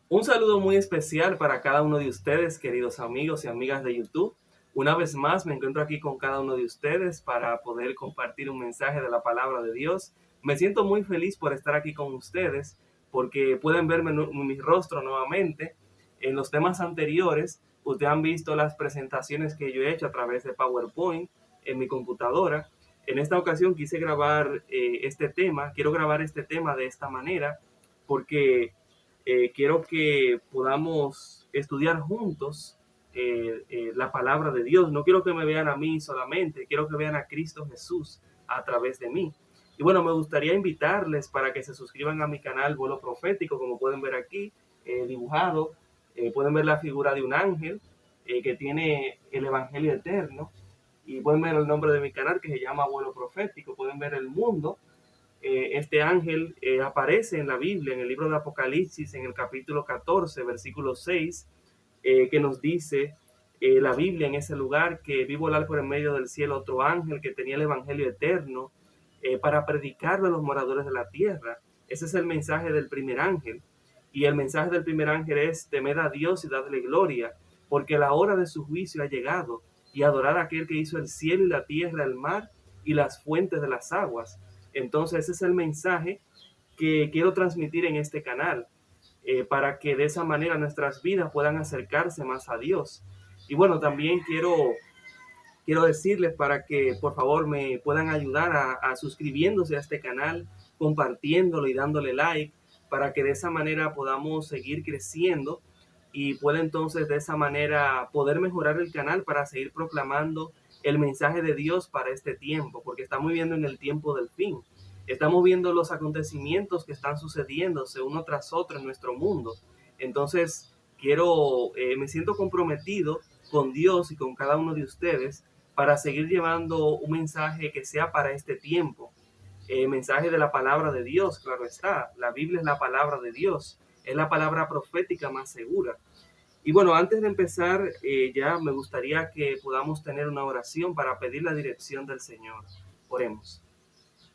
Un saludo muy especial para cada uno de ustedes, queridos amigos y amigas de YouTube. Una vez más me encuentro aquí con cada uno de ustedes para poder compartir un mensaje de la palabra de Dios. Me siento muy feliz por estar aquí con ustedes porque pueden verme mi rostro nuevamente. En los temas anteriores, ustedes han visto las presentaciones que yo he hecho a través de PowerPoint en mi computadora. En esta ocasión quise grabar quiero grabar este tema de esta manera porque quiero que podamos estudiar juntos la palabra de Dios. No quiero que me vean a mí solamente, quiero que vean a Cristo Jesús a través de mí. Y bueno, me gustaría invitarles para que se suscriban a mi canal Vuelo Profético, como pueden ver aquí, dibujado. Pueden ver la figura de un ángel que tiene el Evangelio eterno. Y pueden ver el nombre de mi canal que se llama Vuelo Profético. Pueden ver el mundo. Este ángel aparece en la Biblia, en el libro de Apocalipsis, en el capítulo 14, versículo 6, que nos dice la Biblia en ese lugar que vi volar por el medio del cielo otro ángel que tenía el Evangelio eterno para predicarlo a los moradores de la tierra. Ese es el mensaje del primer ángel. Y el mensaje del primer ángel es: temed a Dios y dadle gloria, porque la hora de su juicio ha llegado, y adorar a aquel que hizo el cielo y la tierra, el mar y las fuentes de las aguas. Entonces ese es el mensaje que quiero transmitir en este canal, para que de esa manera nuestras vidas puedan acercarse más a Dios. Y bueno, también quiero decirles para que por favor me puedan ayudar a suscribiéndose a este canal, compartiéndolo y dándole like, para que de esa manera podamos seguir creciendo y pueda entonces de esa manera poder mejorar el canal para seguir proclamando el mensaje de Dios para este tiempo, porque estamos viviendo en el tiempo del fin. Estamos viendo los acontecimientos que están sucediéndose uno tras otro en nuestro mundo. Entonces, me siento comprometido con Dios y con cada uno de ustedes para seguir llevando un mensaje que sea para este tiempo. Mensaje de la palabra de Dios, claro está. La Biblia es la palabra de Dios. Es la palabra profética más segura. Y bueno, antes de empezar, ya me gustaría que podamos tener una oración para pedir la dirección del Señor. Oremos.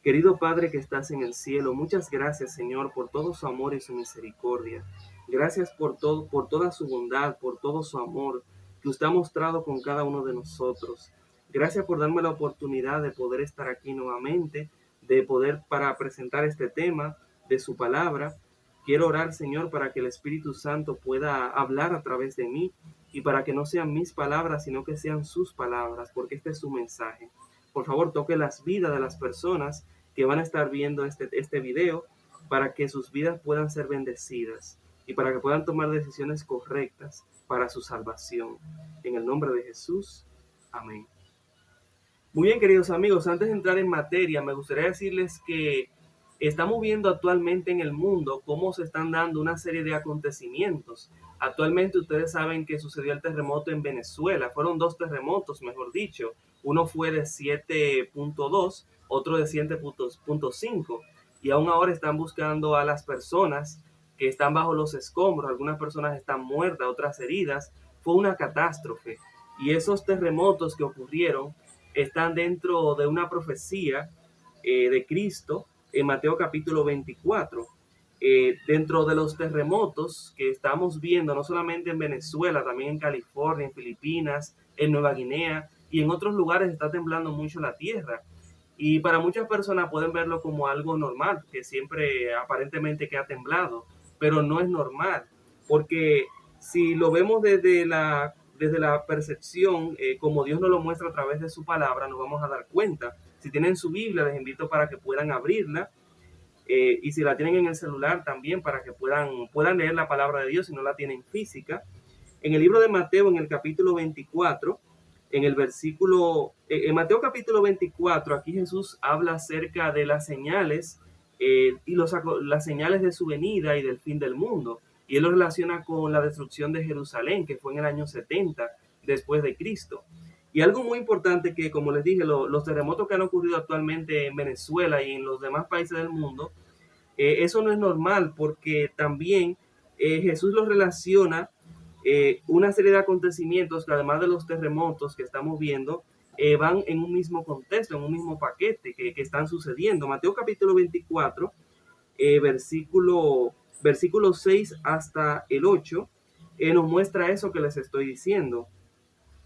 Querido Padre que estás en el cielo, muchas gracias, Señor, por todo su amor y su misericordia. Gracias por todo, por toda su bondad, por todo su amor que usted ha mostrado con cada uno de nosotros. Gracias por darme la oportunidad de poder estar aquí nuevamente, de poder para presentar este tema de su palabra. Quiero orar, Señor, para que el Espíritu Santo pueda hablar a través de mí y para que no sean mis palabras, sino que sean sus palabras, porque este es su mensaje. Por favor, toque las vidas de las personas que van a estar viendo este video, para que sus vidas puedan ser bendecidas y para que puedan tomar decisiones correctas para su salvación. En el nombre de Jesús, amén. Muy bien, queridos amigos, antes de entrar en materia, me gustaría decirles que estamos viendo actualmente en el mundo cómo se están dando una serie de acontecimientos. Actualmente ustedes saben que sucedió el terremoto en Venezuela. Fueron dos terremotos, mejor dicho. Uno fue de 7.2, otro de 7.5. Y aún ahora están buscando a las personas que están bajo los escombros. Algunas personas están muertas, otras heridas. Fue una catástrofe. Y esos terremotos que ocurrieron están dentro de una profecía de Cristo en Mateo capítulo 24. Dentro de los terremotos que estamos viendo, no solamente en Venezuela, también en California, en Filipinas, en Nueva Guinea y en otros lugares está temblando mucho la tierra. Y para muchas personas pueden verlo como algo normal, que siempre aparentemente que ha temblado, pero no es normal, porque si lo vemos desde la percepción, como Dios nos lo muestra a través de su palabra, nos vamos a dar cuenta. Si tienen su Biblia, les invito para que puedan abrirla, y si la tienen en el celular también, para que puedan leer la palabra de Dios si no la tienen física. En el libro de Mateo, en el capítulo 24, en Mateo capítulo 24, aquí Jesús habla acerca de las señales, las señales de su venida y del fin del mundo. Y él lo relaciona con la destrucción de Jerusalén, que fue en el año 70 después de Cristo. Y algo muy importante que, como les dije, los terremotos que han ocurrido actualmente en Venezuela y en los demás países del mundo, eso no es normal, porque también Jesús lo relaciona una serie de acontecimientos que, además de los terremotos que estamos viendo, van en un mismo contexto, en un mismo paquete que están sucediendo. Mateo capítulo 24, versículo versículos 6 hasta el 8, nos muestra eso que les estoy diciendo.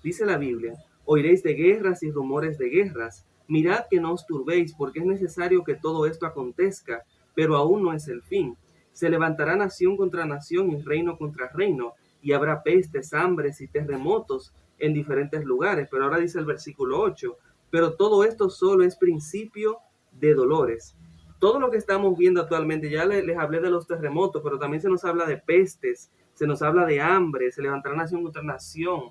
Dice la Biblia: oiréis de guerras y rumores de guerras. Mirad que no os turbéis, porque es necesario que todo esto acontezca, pero aún no es el fin. Se levantará nación contra nación y reino contra reino, y habrá pestes, hambres y terremotos en diferentes lugares. Pero ahora dice el versículo 8, pero todo esto solo es principio de dolores. Todo lo que estamos viendo actualmente, ya les hablé de los terremotos, pero también se nos habla de pestes, se nos habla de hambre, se levantará nación contra nación,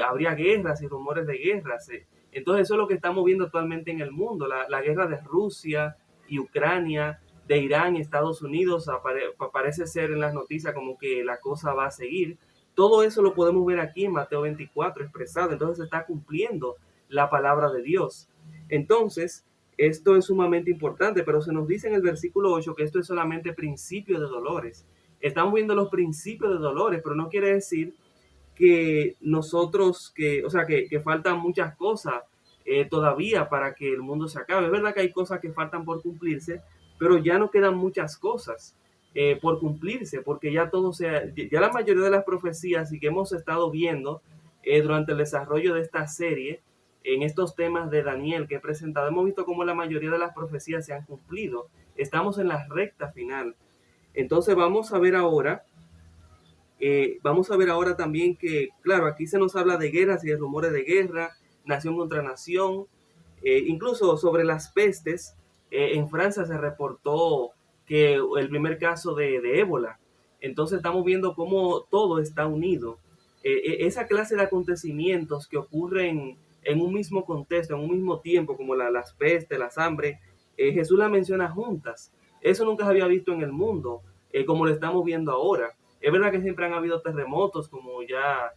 habría guerras y rumores de guerras. Entonces eso es lo que estamos viendo actualmente en el mundo, la guerra de Rusia y Ucrania, de Irán y Estados Unidos, parece ser en las noticias como que la cosa va a seguir. Todo eso lo podemos ver aquí en Mateo 24 expresado, entonces se está cumpliendo la palabra de Dios. Entonces, esto es sumamente importante, pero se nos dice en el versículo 8 que esto es solamente principio de dolores. Estamos viendo los principios de dolores, pero no quiere decir que nosotros, que faltan muchas cosas todavía para que el mundo se acabe. Es verdad que hay cosas que faltan por cumplirse, pero ya no quedan muchas cosas por cumplirse, porque ya la mayoría de las profecías y que hemos estado viendo durante el desarrollo de esta serie, en estos temas de Daniel que he presentado, hemos visto cómo la mayoría de las profecías se han cumplido. Estamos en la recta final. Entonces vamos a ver ahora también que, claro, aquí se nos habla de guerras y de rumores de guerra, nación contra nación, incluso sobre las pestes. En Francia se reportó que el primer caso de ébola. Entonces estamos viendo cómo todo está unido. Esa clase de acontecimientos que ocurren en un mismo contexto, en un mismo tiempo, como las pestes, las hambre, Jesús las menciona juntas. Eso nunca se había visto en el mundo, como lo estamos viendo ahora. Es verdad que siempre han habido terremotos, como ya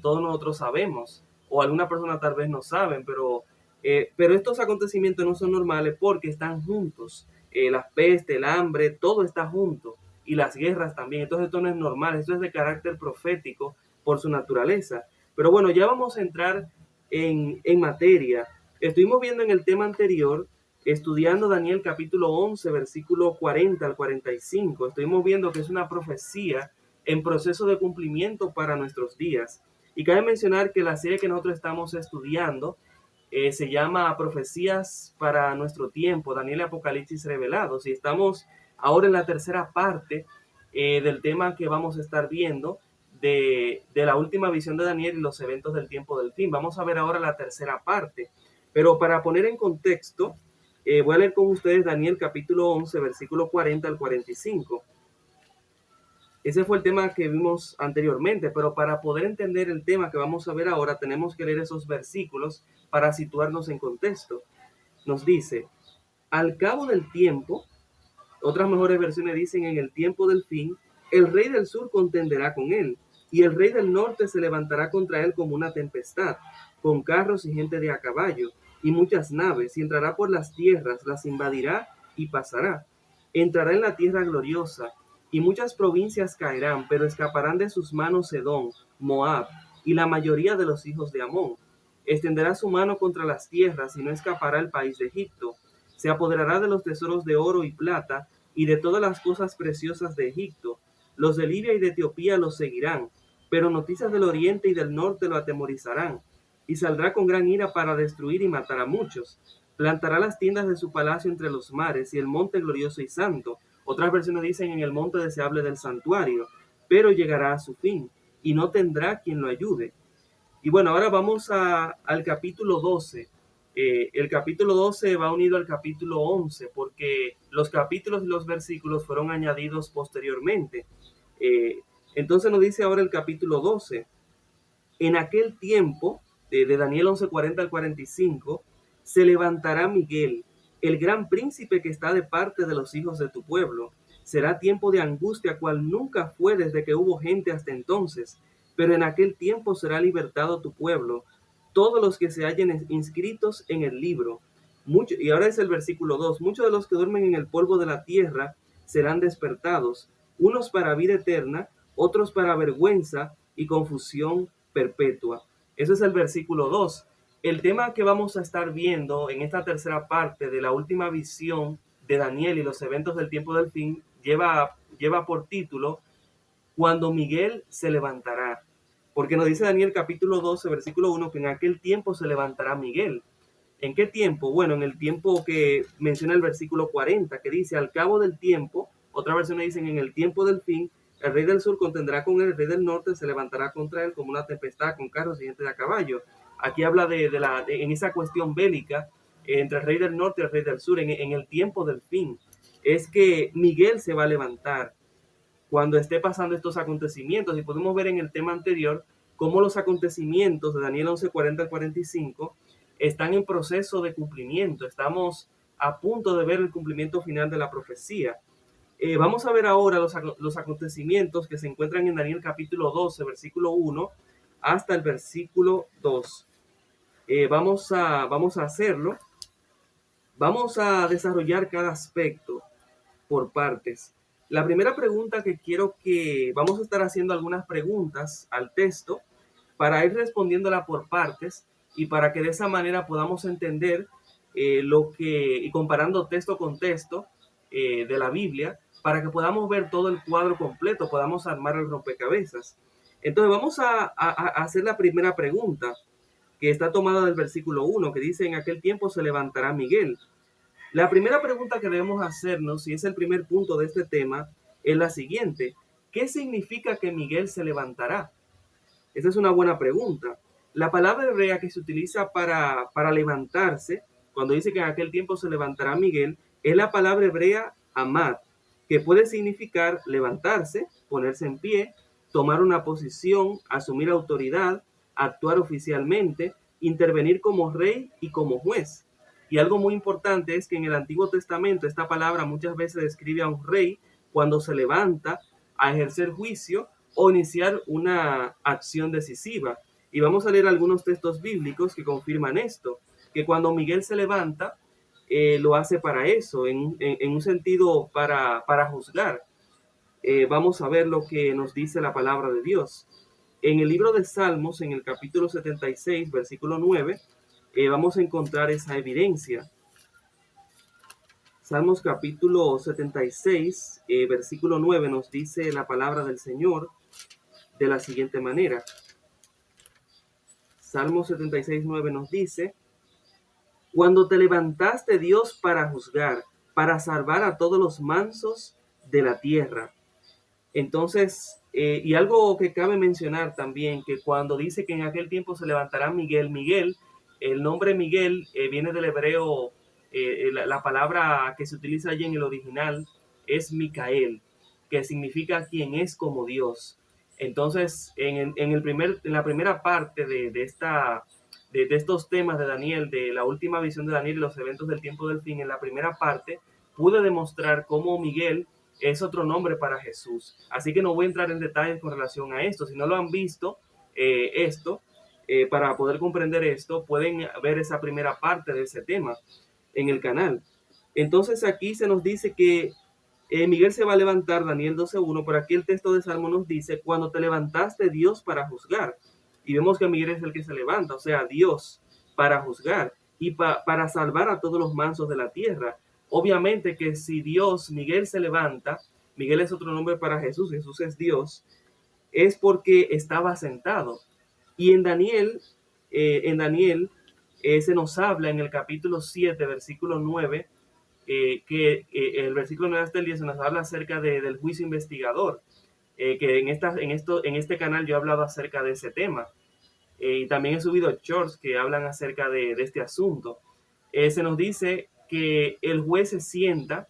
todos nosotros sabemos, o algunas personas tal vez no saben, pero estos acontecimientos no son normales porque están juntos. La peste, el hambre, todo está junto, y las guerras también. Entonces esto no es normal, esto es de carácter profético por su naturaleza. Pero bueno, ya vamos a entrar en materia. Estuvimos viendo en el tema anterior, estudiando Daniel capítulo 11, versículo 40 al 45. Estuvimos viendo que es una profecía en proceso de cumplimiento para nuestros días. Y cabe mencionar que la serie que nosotros estamos estudiando se llama Profecías para nuestro tiempo, Daniel y Apocalipsis revelados. Y estamos ahora en la tercera parte del tema que vamos a estar viendo de la última visión de Daniel y los eventos del tiempo del fin. Vamos a ver ahora la tercera parte. Pero para poner en contexto, voy a leer con ustedes Daniel capítulo 11, versículo 40 al 45. Ese fue el tema que vimos anteriormente, pero para poder entender el tema que vamos a ver ahora, tenemos que leer esos versículos para situarnos en contexto. Nos dice: al cabo del tiempo, otras mejores versiones dicen en el tiempo del fin, el rey del sur contenderá con él, y el rey del norte se levantará contra él como una tempestad, con carros y gente de a caballo, y muchas naves, y entrará por las tierras, las invadirá y pasará. Entrará en la tierra gloriosa, y muchas provincias caerán, pero escaparán de sus manos Edom, Moab, y la mayoría de los hijos de Amón. Extenderá su mano contra las tierras, y no escapará el país de Egipto. Se apoderará de los tesoros de oro y plata, y de todas las cosas preciosas de Egipto. Los de Libia y de Etiopía los seguirán, pero noticias del oriente y del norte lo atemorizarán, y saldrá con gran ira para destruir y matar a muchos. Plantará las tiendas de su palacio entre los mares y el monte glorioso y santo. Otras versiones dicen en el monte deseable del santuario, pero llegará a su fin, y no tendrá quien lo ayude. Y bueno, ahora vamos al capítulo 12. El capítulo 12 va unido al capítulo 11 porque los capítulos y los versículos fueron añadidos posteriormente. Eh, entonces nos dice ahora el capítulo 12. En aquel tiempo, de Daniel 11:40 al 45, se levantará Miguel, el gran príncipe que está de parte de los hijos de tu pueblo. Será tiempo de angustia cual nunca fue desde que hubo gente hasta entonces, pero en aquel tiempo será libertado tu pueblo, todos los que se hallen inscritos en el libro. Y ahora es el versículo 2. Muchos de los que duermen en el polvo de la tierra serán despertados, unos para vida eterna, otros para vergüenza y confusión perpetua. Eso es el versículo 2. El tema que vamos a estar viendo en esta tercera parte de la última visión de Daniel y los eventos del tiempo del fin lleva lleva por título Cuando Miguel se levantará. Porque nos dice Daniel capítulo 12, versículo 1, que en aquel tiempo se levantará Miguel. ¿En qué tiempo? Bueno, en el tiempo que menciona el versículo 40, que dice, al cabo del tiempo, otra versión dicen, en el tiempo del fin, el rey del sur contendrá con él, el rey del norte se levantará contra él como una tempestad con carros y gente de a caballo. Aquí habla en esa cuestión bélica entre el rey del norte y el rey del sur, en el tiempo del fin. Es que Miguel se va a levantar cuando esté pasando estos acontecimientos. Y podemos ver en el tema anterior cómo los acontecimientos de Daniel 11, 40 al 45 están en proceso de cumplimiento. Estamos a punto de ver el cumplimiento final de la profecía. Vamos a ver ahora los acontecimientos que se encuentran en Daniel capítulo 12, versículo 1 hasta el versículo 2. Vamos a hacerlo. Vamos a desarrollar cada aspecto por partes. La primera pregunta vamos a estar haciendo algunas preguntas al texto para ir respondiéndola por partes y para que de esa manera podamos entender y comparando texto con texto de la Biblia, para que podamos ver todo el cuadro completo, podamos armar el rompecabezas. Entonces vamos a hacer la primera pregunta, que está tomada del versículo 1, que dice, en aquel tiempo se levantará Miguel. La primera pregunta que debemos hacernos, y es el primer punto de este tema, es la siguiente. ¿Qué significa que Miguel se levantará? Esa es una buena pregunta. La palabra hebrea que se utiliza para levantarse, cuando dice que en aquel tiempo se levantará Miguel, es la palabra hebrea amad, que puede significar levantarse, ponerse en pie, tomar una posición, asumir autoridad, actuar oficialmente, intervenir como rey y como juez. Y algo muy importante es que en el Antiguo Testamento esta palabra muchas veces describe a un rey cuando se levanta a ejercer juicio o iniciar una acción decisiva. Y vamos a leer algunos textos bíblicos que confirman esto, que cuando Miguel se levanta, lo hace para eso, en un sentido para juzgar. Vamos a ver lo que nos dice la palabra de Dios. En el libro de Salmos, en el capítulo 76, versículo 9, vamos a encontrar esa evidencia. Salmos capítulo 76, versículo 9, nos dice la palabra del Señor de la siguiente manera. Salmos 76, 9 nos dice, cuando te levantaste, Dios, para juzgar, para salvar a todos los mansos de la tierra. Entonces, y algo que cabe mencionar también, que cuando dice que en aquel tiempo se levantará Miguel, el nombre Miguel viene del hebreo, la palabra que se utiliza allí en el original es Micael, que significa quien es como Dios. Entonces, en la primera parte de estos temas de Daniel, de la última visión de Daniel y los eventos del tiempo del fin, en la primera parte pude demostrar cómo Miguel es otro nombre para Jesús. Así que no voy a entrar en detalles con relación a esto. Si no lo han visto, para poder comprender esto, pueden ver esa primera parte de ese tema en el canal. Entonces aquí se nos dice que Miguel se va a levantar, Daniel 12:1, pero aquí el texto de Salmo nos dice, cuando te levantaste, Dios, para juzgar. Y vemos que Miguel es el que se levanta, o sea, Dios para juzgar y para salvar a todos los mansos de la tierra. Obviamente que si Miguel se levanta, Miguel es otro nombre para Jesús, Jesús es Dios, es porque estaba sentado. Y en Daniel se nos habla en el capítulo 7, versículo 9, que el versículo 9 hasta el 10 se nos habla acerca del juicio investigador, que en este canal yo he hablado acerca de ese tema. Y también he subido shorts que hablan acerca de este asunto. Se nos dice que el juez se sienta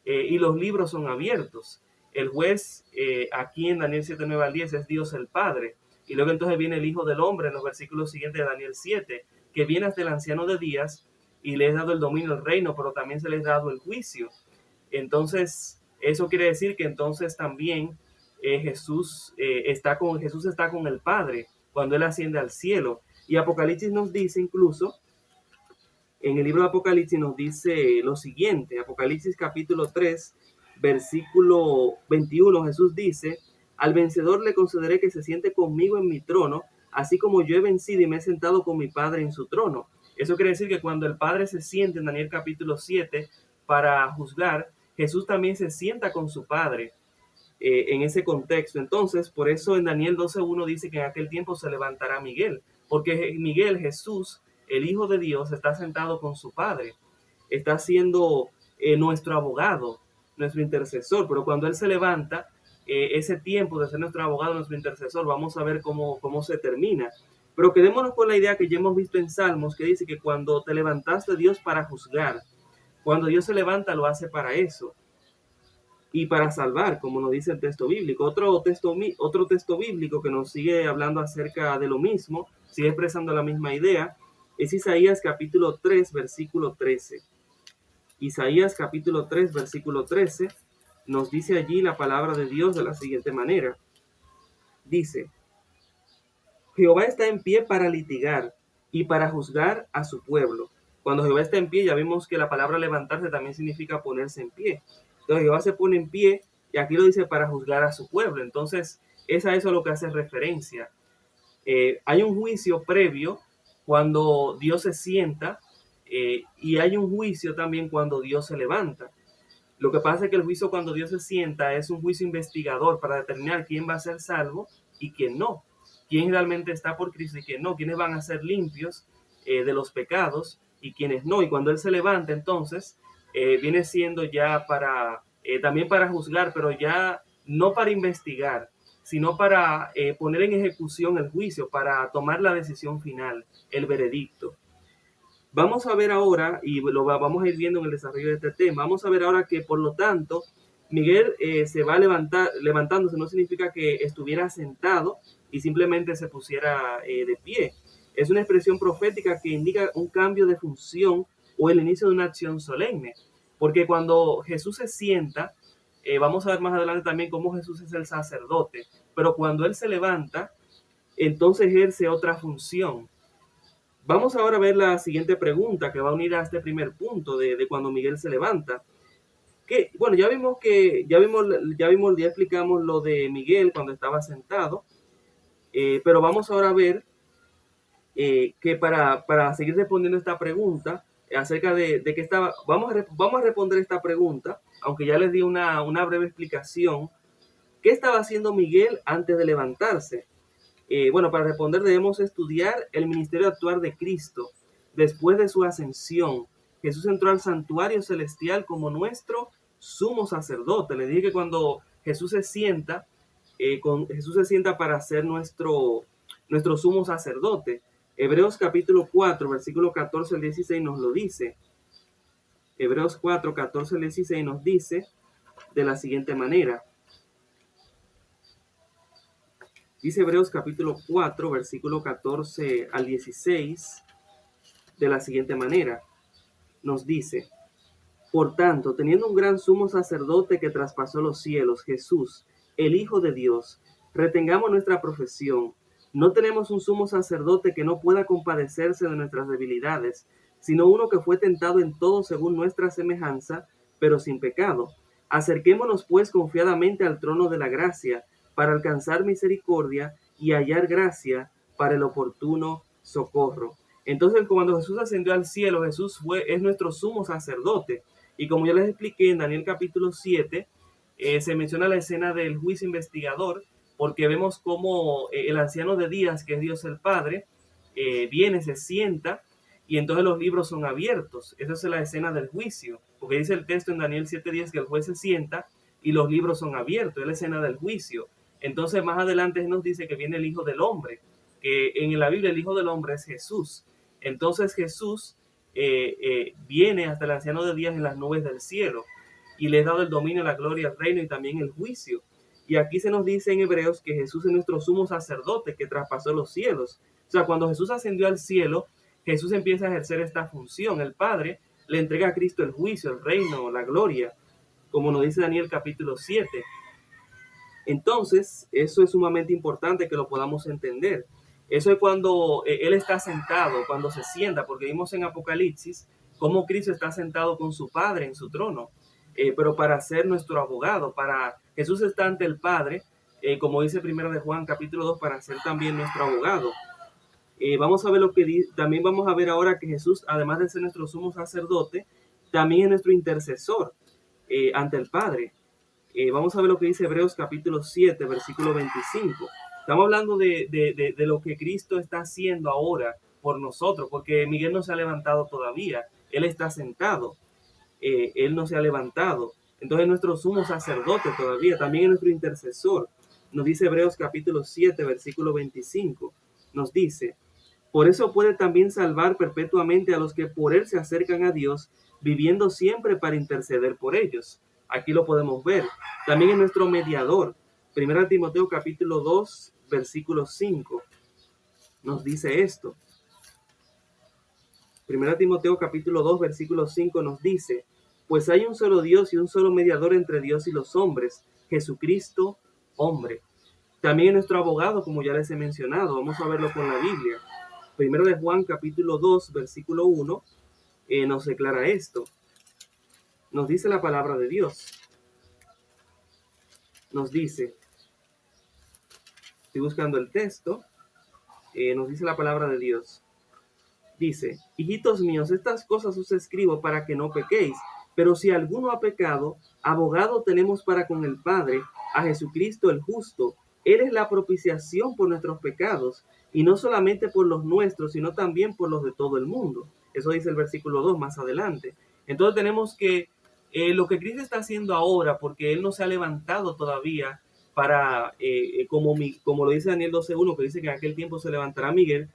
y los libros son abiertos. El juez aquí en Daniel 7, 9 al 10 es Dios el Padre. Y luego entonces viene el Hijo del Hombre en los versículos siguientes de Daniel 7, que viene hasta el anciano de días y le es dado el dominio del reino, pero también se le es dado el juicio. Entonces, eso quiere decir que entonces también Jesús está con el Padre cuando Él asciende al cielo. Y Apocalipsis nos dice incluso, en el libro de Apocalipsis nos dice lo siguiente, Apocalipsis capítulo 3, versículo 21, Jesús dice, al vencedor le concederé que se siente conmigo en mi trono, así como yo he vencido y me he sentado con mi Padre en su trono. Eso quiere decir que cuando el Padre se siente en Daniel capítulo 7 para juzgar, Jesús también se sienta con su Padre. en ese contexto. Entonces, por eso en Daniel 12:1 dice que en aquel tiempo se levantará Miguel, porque Miguel, Jesús, el Hijo de Dios, está sentado con su Padre, está siendo nuestro abogado, nuestro intercesor, pero cuando Él se levanta, ese tiempo de ser nuestro abogado, nuestro intercesor, vamos a ver cómo se termina. Pero quedémonos con la idea que ya hemos visto en Salmos, que dice que cuando te levantaste Dios para juzgar, cuando Dios se levanta lo hace para eso y para salvar, como nos dice el texto bíblico. Otro texto bíblico que nos sigue hablando acerca de lo mismo, sigue expresando la misma idea, es Isaías capítulo 3, versículo 13. Isaías capítulo 3, versículo 13, nos dice allí la palabra de Dios de la siguiente manera. Dice, Jehová está en pie para litigar y para juzgar a su pueblo. Cuando Jehová está en pie, ya vimos que la palabra levantarse también significa ponerse en pie. Entonces Jehová se pone en pie y aquí lo dice para juzgar a su pueblo. Entonces es a eso lo que hace referencia. Hay un juicio previo cuando Dios se sienta y hay un juicio también cuando Dios se levanta. Lo que pasa es que el juicio cuando Dios se sienta es un juicio investigador para determinar quién va a ser salvo y quién no, quién realmente está por Cristo y quién no, quiénes van a ser limpios de los pecados y quiénes no. Y cuando Él se levanta, entonces viene siendo ya también para juzgar, pero ya no para investigar, sino para poner en ejecución el juicio, para tomar la decisión final, el veredicto. Vamos a ver ahora, y lo vamos a ir viendo en el desarrollo de este tema, vamos a ver ahora que por lo tanto Miguel se va levantándose, no significa que estuviera sentado y simplemente se pusiera de pie. Es una expresión profética que indica un cambio de función o el inicio de una acción solemne. Porque cuando Jesús se sienta, vamos a ver más adelante también cómo Jesús es el sacerdote, pero cuando Él se levanta, entonces ejerce otra función. Vamos ahora a ver la siguiente pregunta que va a unir a este primer punto de cuando Miguel se levanta. Que, bueno, ya explicamos lo de Miguel cuando estaba sentado, pero vamos ahora a ver que para seguir respondiendo esta pregunta acerca de que estaba, vamos a responder esta pregunta, aunque ya les di una breve explicación. ¿Qué estaba haciendo Miguel antes de levantarse? Bueno, para responder debemos estudiar el ministerio actual de Cristo. Después de su ascensión, Jesús entró al santuario celestial como nuestro sumo sacerdote. Le dije que cuando Jesús se sienta, Jesús se sienta para ser nuestro sumo sacerdote. Hebreos capítulo 4, versículo 14 al 16 nos lo dice. Hebreos 4, 14 al 16 nos dice de la siguiente manera. Dice Hebreos capítulo 4, versículo 14 al 16, de la siguiente manera. Nos dice, por tanto, teniendo un gran sumo sacerdote que traspasó los cielos, Jesús, el Hijo de Dios, retengamos nuestra profesión. No tenemos un sumo sacerdote que no pueda compadecerse de nuestras debilidades, sino uno que fue tentado en todo según nuestra semejanza, pero sin pecado. Acerquémonos pues confiadamente al trono de la gracia, para alcanzar misericordia y hallar gracia para el oportuno socorro. Entonces, cuando Jesús ascendió al cielo, es nuestro sumo sacerdote. Y como ya les expliqué en Daniel capítulo 7, se menciona la escena del juicio investigador, porque vemos cómo el anciano de días, que es Dios el Padre, viene, se sienta, y entonces los libros son abiertos. Esa es la escena del juicio, porque dice el texto en Daniel 7:10 que el juez se sienta y los libros son abiertos. Es la escena del juicio. Entonces más adelante nos dice que viene el Hijo del Hombre, que en la Biblia el Hijo del Hombre es Jesús. Entonces Jesús viene hasta el anciano de días en las nubes del cielo y le ha dado el dominio, la gloria, el reino y también el juicio. Y aquí se nos dice en Hebreos que Jesús es nuestro sumo sacerdote que traspasó los cielos. O sea, cuando Jesús ascendió al cielo, Jesús empieza a ejercer esta función. El Padre le entrega a Cristo el juicio, el reino, la gloria, como nos dice Daniel capítulo 7. Entonces, eso es sumamente importante que lo podamos entender. Eso es cuando Él está sentado, cuando se sienta, porque vimos en Apocalipsis cómo Cristo está sentado con su Padre en su trono, pero para ser nuestro abogado, Jesús está ante el Padre, como dice 1 de Juan capítulo 2, para ser también nuestro abogado. Vamos a ver también vamos a ver ahora que Jesús, además de ser nuestro sumo sacerdote, también es nuestro intercesor ante el Padre. Vamos a ver lo que dice Hebreos capítulo 7, versículo 25. Estamos hablando de lo que Cristo está haciendo ahora por nosotros, porque Miguel no se ha levantado todavía, él está sentado, él no se ha levantado. Entonces nuestro sumo sacerdote todavía, también es nuestro intercesor. Nos dice Hebreos capítulo 7, versículo 25. Nos dice, por eso puede también salvar perpetuamente a los que por él se acercan a Dios, viviendo siempre para interceder por ellos. Aquí lo podemos ver. También es nuestro mediador. Primera Timoteo capítulo 2, versículo 5. Nos dice esto. Primera Timoteo capítulo 2, versículo 5 nos dice, pues hay un solo Dios y un solo mediador entre Dios y los hombres, Jesucristo, hombre. También es nuestro abogado, como ya les he mencionado. Vamos a verlo con la Biblia. Primero de Juan capítulo 2, versículo 1, nos declara esto. Nos dice la palabra de Dios. Nos dice, estoy buscando el texto, nos dice la palabra de Dios. Dice, hijitos míos, estas cosas os escribo para que no pequéis, pero si alguno ha pecado, abogado tenemos para con el Padre, a Jesucristo el justo. Él es la propiciación por nuestros pecados, y no solamente por los nuestros, sino también por los de todo el mundo. Eso dice el versículo 2 más adelante. Entonces tenemos que lo que Cristo está haciendo ahora, porque Él no se ha levantado todavía para, como lo dice Daniel 12:1, que dice que en aquel tiempo se levantará Miguel.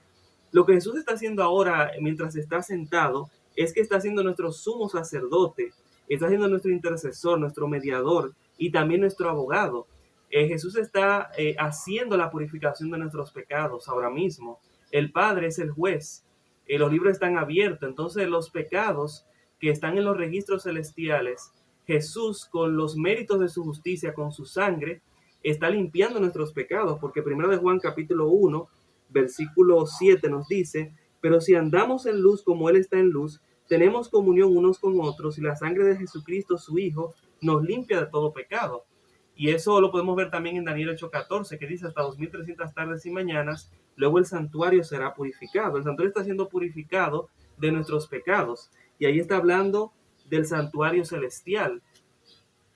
Lo que Jesús está haciendo ahora, mientras está sentado, es que está siendo nuestro sumo sacerdote, está siendo nuestro intercesor, nuestro mediador y también nuestro abogado. Jesús está haciendo la purificación de nuestros pecados ahora mismo. El Padre es el juez. Los libros están abiertos. Entonces los pecados que están en los registros celestiales, Jesús, con los méritos de su justicia, con su sangre, está limpiando nuestros pecados. Porque primero de Juan capítulo 1, versículo 7 nos dice, pero si andamos en luz como Él está en luz, tenemos comunión unos con otros y la sangre de Jesucristo, su Hijo, nos limpia de todo pecado. Y eso lo podemos ver también en Daniel 8:14, que dice hasta 2300 tardes y mañanas, luego el santuario será purificado. El santuario está siendo purificado de nuestros pecados. Y ahí está hablando del santuario celestial.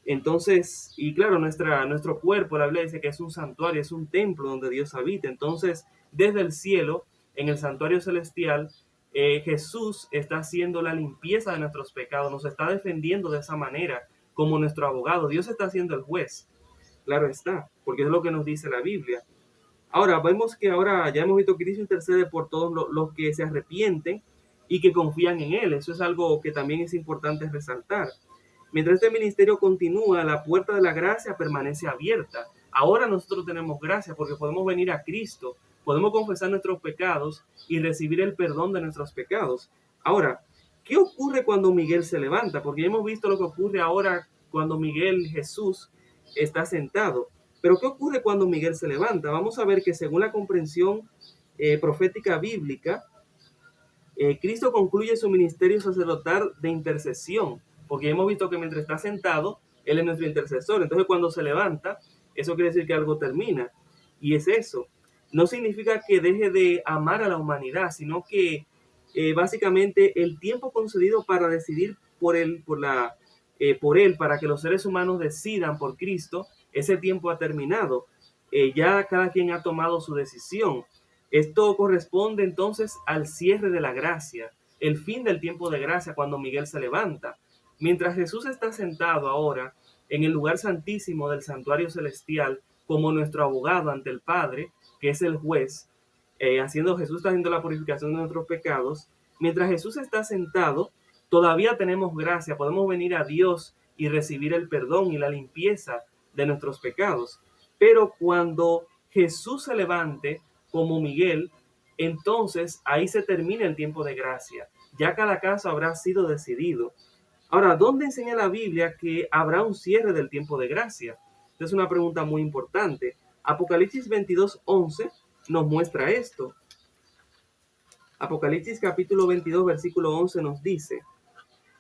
Entonces, y claro, nuestro cuerpo, la Biblia dice que es un santuario, es un templo donde Dios habita. Entonces, desde el cielo, en el santuario celestial, Jesús está haciendo la limpieza de nuestros pecados, nos está defendiendo de esa manera como nuestro abogado. Dios está siendo el juez, claro está, porque es lo que nos dice la Biblia. Ahora, vemos que ahora ya hemos visto que Cristo intercede por todos los que se arrepienten y que confían en Él. Eso es algo que también es importante resaltar. Mientras este ministerio continúa, la puerta de la gracia permanece abierta. Ahora nosotros tenemos gracia porque podemos venir a Cristo, podemos confesar nuestros pecados y recibir el perdón de nuestros pecados. Ahora, ¿qué ocurre cuando Miguel se levanta? Porque hemos visto lo que ocurre ahora cuando Miguel Jesús está sentado. Pero ¿qué ocurre cuando Miguel se levanta? Vamos a ver que según la comprensión profética bíblica, Cristo concluye su ministerio sacerdotal de intercesión, porque hemos visto que mientras está sentado, Él es nuestro intercesor. Entonces cuando se levanta, eso quiere decir que algo termina. Y es eso. No significa que deje de amar a la humanidad, sino que básicamente el tiempo concedido para decidir por él, para que los seres humanos decidan por Cristo, ese tiempo ha terminado. Ya cada quien ha tomado su decisión. Esto corresponde entonces al cierre de la gracia, el fin del tiempo de gracia cuando Miguel se levanta. Mientras Jesús está sentado ahora en el lugar santísimo del santuario celestial como nuestro abogado ante el Padre, que es el juez, Jesús está haciendo la purificación de nuestros pecados. Mientras Jesús está sentado, todavía tenemos gracia, podemos venir a Dios y recibir el perdón y la limpieza de nuestros pecados. Pero cuando Jesús se levante, como Miguel, entonces ahí se termina el tiempo de gracia. Ya cada caso habrá sido decidido. Ahora, ¿dónde enseña la Biblia que habrá un cierre del tiempo de gracia? Esta es una pregunta muy importante. Apocalipsis 22:11 nos muestra esto. Apocalipsis capítulo 22, versículo 11 nos dice,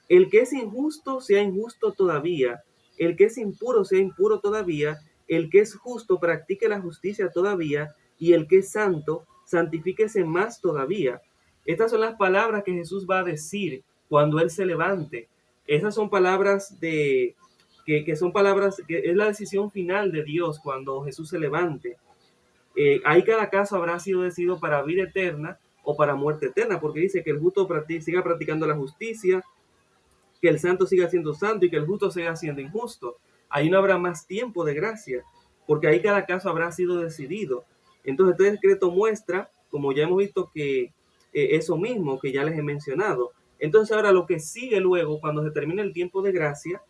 el que es injusto sea injusto todavía, el que es impuro sea impuro todavía, el que es justo practique la justicia todavía, y el que es santo santifíquese más todavía. Estas son las palabras que Jesús va a decir cuando Él se levante. Esas son palabras que son palabras, que es la decisión final de Dios cuando Jesús se levante. Ahí cada caso habrá sido decidido para vida eterna o para muerte eterna, porque dice que el justo siga practicando la justicia, que el santo siga siendo santo y que el justo siga siendo injusto. Ahí no habrá más tiempo de gracia, porque ahí cada caso habrá sido decidido. Entonces este decreto muestra, como ya hemos visto, que eso mismo que ya les he mencionado. Entonces ahora lo que sigue luego, cuando se termine el tiempo de gracia,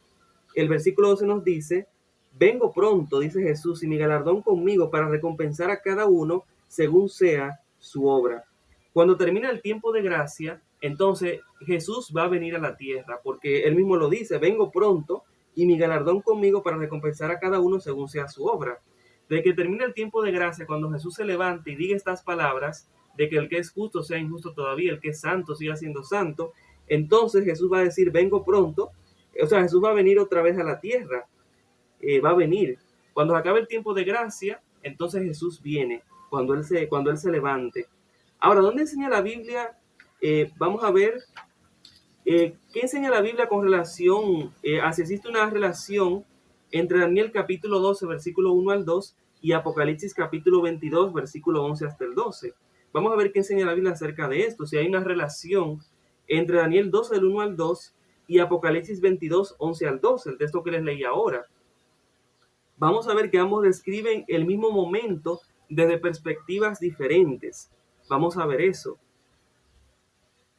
el versículo 12 nos dice: vengo pronto, dice Jesús, y mi galardón conmigo para recompensar a cada uno según sea su obra. Cuando termina el tiempo de gracia, entonces Jesús va a venir a la tierra, porque él mismo lo dice: vengo pronto y mi galardón conmigo para recompensar a cada uno según sea su obra. De que termina el tiempo de gracia, cuando Jesús se levante y diga estas palabras, de que el que es justo sea injusto todavía, el que es santo siga siendo santo, entonces Jesús va a decir: vengo pronto. O sea, Jesús va a venir otra vez a la tierra, va a venir. Cuando se acabe el tiempo de gracia, entonces Jesús viene, cuando Él se levante. Ahora, ¿dónde enseña la Biblia? Vamos a ver, ¿qué enseña la Biblia con relación a si existe una relación entre Daniel capítulo 12, versículo 1 al 2, y Apocalipsis capítulo 22, versículo 11 hasta el 12? Vamos a ver qué enseña la Biblia acerca de esto, si hay una relación entre Daniel 12, del 1 al 2, y Apocalipsis 22, 11 al 12, el texto que les leí ahora. Vamos a ver que ambos describen el mismo momento desde perspectivas diferentes. Vamos a ver eso.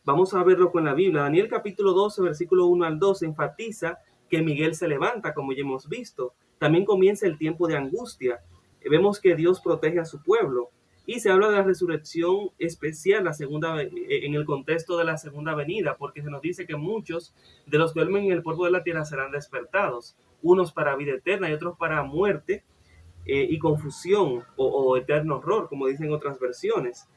Vamos a verlo con la Biblia. Daniel capítulo 12, versículo 1 al 2 enfatiza que Miguel se levanta, como ya hemos visto. También comienza el tiempo de angustia. Vemos que Dios protege a su pueblo. Y se habla de la resurrección especial en el contexto de la segunda venida, porque se nos dice que muchos de los que duermen en el polvo de la tierra serán despertados, unos para vida eterna y otros para muerte y confusión o eterno horror, como dicen otras versiones.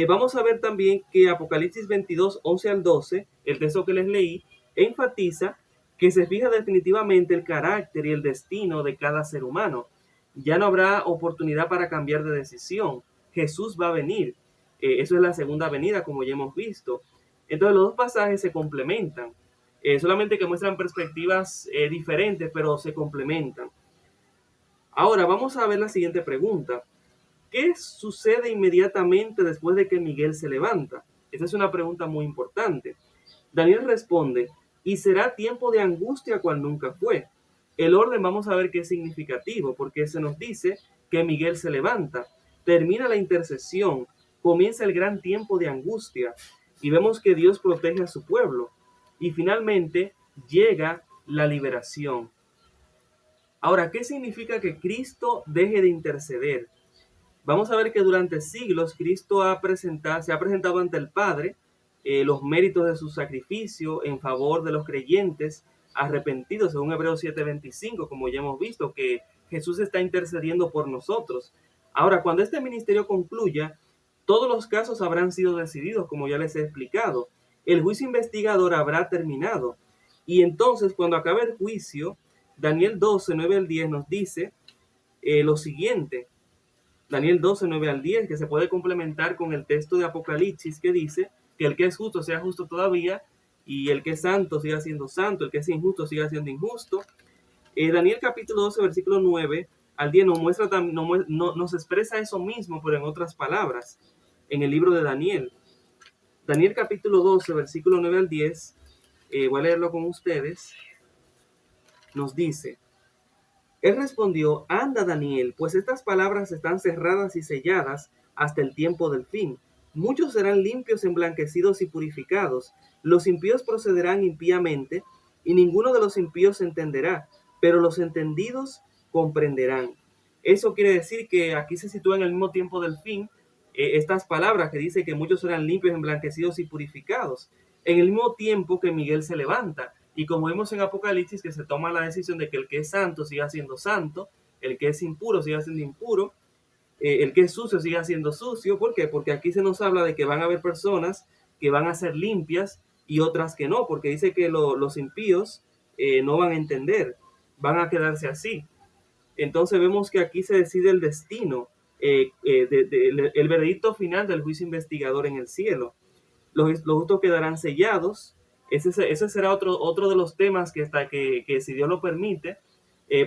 Vamos a ver también que Apocalipsis 22, 11 al 12, el texto que les leí, enfatiza que se fija definitivamente el carácter y el destino de cada ser humano. Ya no habrá oportunidad para cambiar de decisión. Jesús va a venir. Eso es la segunda venida, como ya hemos visto. Entonces los dos pasajes se complementan. Solamente que muestran perspectivas diferentes, pero se complementan. Ahora vamos a ver la siguiente pregunta. ¿Qué sucede inmediatamente después de que Miguel se levanta? Esa es una pregunta muy importante. Daniel responde: y será tiempo de angustia cual nunca fue. El orden vamos a ver que es significativo, porque se nos dice que Miguel se levanta, termina la intercesión, comienza el gran tiempo de angustia, y vemos que Dios protege a su pueblo, y finalmente llega la liberación. Ahora, ¿qué significa que Cristo deje de interceder? Vamos a ver que durante siglos Cristo se ha presentado ante el Padre los méritos de su sacrificio en favor de los creyentes arrepentidos, según Hebreos 7:25, como ya hemos visto, que Jesús está intercediendo por nosotros. Ahora, cuando este ministerio concluya, todos los casos habrán sido decididos, como ya les he explicado. El juicio investigador habrá terminado. Y entonces, cuando acabe el juicio, Daniel 12, 9 al 10 nos dice lo siguiente. Daniel 12, 9 al 10, que se puede complementar con el texto de Apocalipsis, que dice que el que es justo sea justo todavía, y el que es santo siga siendo santo, el que es injusto siga siendo injusto. Daniel capítulo 12, versículo 9 al 10 nos expresa eso mismo, pero en otras palabras, en el libro de Daniel. Daniel capítulo 12, versículo 9 al 10, voy a leerlo con ustedes, nos dice: él respondió: anda, Daniel, pues estas palabras están cerradas y selladas hasta el tiempo del fin. Muchos serán limpios, emblanquecidos y purificados. Los impíos procederán impíamente, y ninguno de los impíos entenderá, pero los entendidos comprenderán. Eso quiere decir que aquí se sitúa en el mismo tiempo del fin estas palabras que dice que muchos serán limpios, emblanquecidos y purificados, en el mismo tiempo que Miguel se levanta. Y como vemos en Apocalipsis, que se toma la decisión de que el que es santo siga siendo santo, el que es impuro siga siendo impuro, el que es sucio siga siendo sucio. ¿Por qué? Porque aquí se nos habla de que van a haber personas que van a ser limpias y otras que no, porque dice que los impíos no van a entender, van a quedarse así. Entonces vemos que aquí se decide el destino, el veredicto final del juicio investigador en el cielo. Los justos quedarán sellados, Ese será otro de los temas que si Dios lo permite,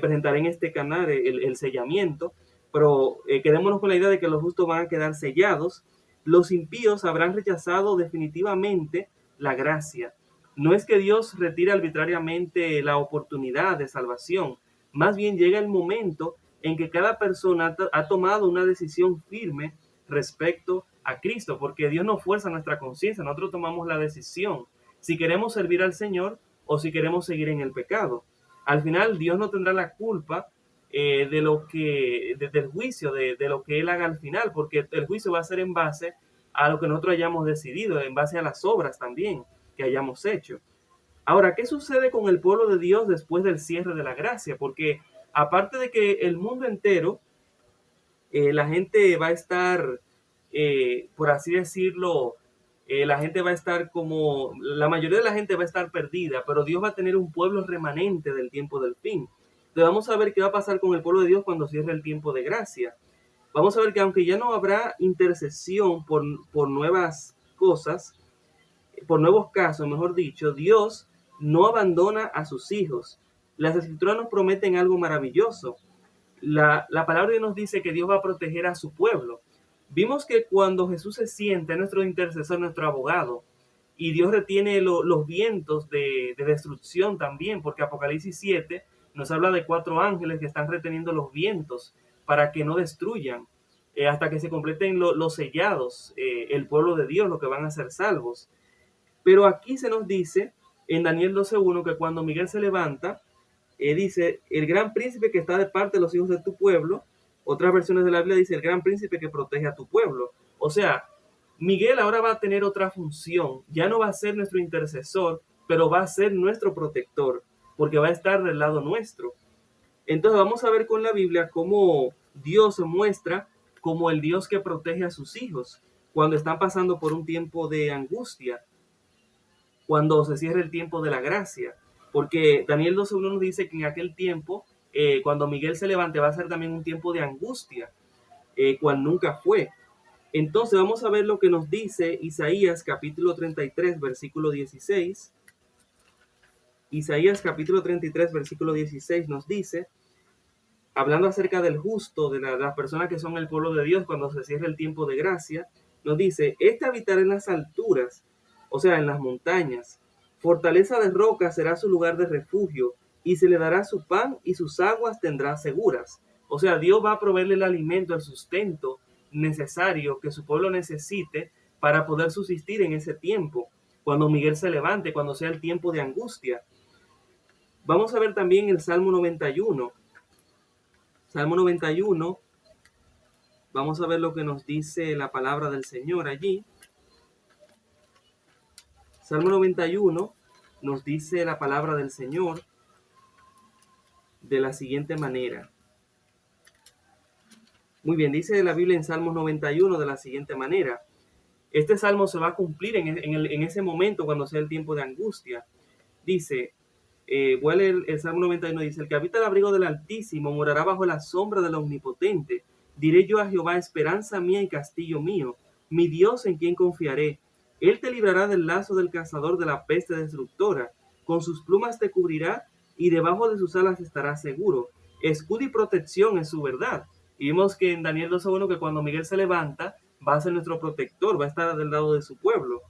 presentaré en este canal, el sellamiento. Pero quedémonos con la idea de que los justos van a quedar sellados. Los impíos habrán rechazado definitivamente la gracia. No es que Dios retire arbitrariamente la oportunidad de salvación, más bien llega el momento en que cada persona ha tomado una decisión firme respecto a Cristo, porque Dios no fuerza nuestra conciencia, nosotros tomamos la decisión si queremos servir al Señor o si queremos seguir en el pecado. Al final Dios no tendrá la culpa del juicio, de lo que Él haga al final, porque el juicio va a ser en base a lo que nosotros hayamos decidido, en base a las obras también que hayamos hecho. Ahora, ¿qué sucede con el pueblo de Dios después del cierre de la gracia? Porque aparte de que el mundo entero, la gente va a estar, por así decirlo, la gente va a estar como, la mayoría de la gente va a estar perdida, pero Dios va a tener un pueblo remanente del tiempo del fin. Entonces vamos a ver qué va a pasar con el pueblo de Dios cuando cierre el tiempo de gracia. Vamos a ver que aunque ya no habrá intercesión por nuevas cosas, por nuevos casos, mejor dicho, Dios no abandona a sus hijos. Las escrituras nos prometen algo maravilloso. La palabra de Dios nos dice que Dios va a proteger a su pueblo. Vimos que cuando Jesús se siente, nuestro intercesor, nuestro abogado, y Dios retiene los vientos de destrucción también, porque Apocalipsis 7 nos habla de 4 ángeles que están reteniendo los vientos para que no destruyan, hasta que se completen los sellados, el pueblo de Dios, los que van a ser salvos. Pero aquí se nos dice en Daniel 12:1 que cuando Miguel se levanta, dice, el gran príncipe que está de parte de los hijos de tu pueblo. Otras versiones de la Biblia dice, el gran príncipe que protege a tu pueblo. O sea, Miguel ahora va a tener otra función. Ya no va a ser nuestro intercesor, pero va a ser nuestro protector, porque va a estar del lado nuestro. Entonces vamos a ver con la Biblia cómo Dios se muestra como el Dios que protege a sus hijos cuando están pasando por un tiempo de angustia, cuando se cierre el tiempo de la gracia. Porque Daniel 12:1 nos dice que en aquel tiempo, cuando Miguel se levante, va a ser también un tiempo de angustia, cual nunca fue. Entonces vamos a ver lo que nos dice Isaías capítulo 33, versículo 16. Isaías capítulo 33, versículo 16 nos dice, hablando acerca del justo, de las personas que son el pueblo de Dios cuando se cierre el tiempo de gracia, nos dice, este habitará en las alturas, o sea, en las montañas. Fortaleza de roca será su lugar de refugio, y se le dará su pan y sus aguas tendrá seguras. O sea, Dios va a proveerle el alimento, el sustento necesario que su pueblo necesite para poder subsistir en ese tiempo, cuando Miguel se levante, cuando sea el tiempo de angustia. Vamos a ver también el Salmo 91. Salmo 91, vamos a ver lo que nos dice la palabra del Señor allí. Salmo 91 nos dice la palabra del Señor de la siguiente manera. Muy bien, dice la Biblia en Salmos 91 de la siguiente manera. Este salmo se va a cumplir en ese momento cuando sea el tiempo de angustia. Dice, voy a leer el Salmo 91, dice, el que habita el abrigo del Altísimo morará bajo la sombra del Omnipotente. Diré yo a Jehová, esperanza mía y castillo mío, mi Dios en quien confiaré. Él te librará del lazo del cazador, de la peste destructora. Con sus plumas te cubrirá y debajo de sus alas estarás seguro. Escudo y protección es su verdad. Y vimos que en Daniel 2:1 que cuando Miguel se levanta, va a ser nuestro protector, va a estar del lado de su pueblo.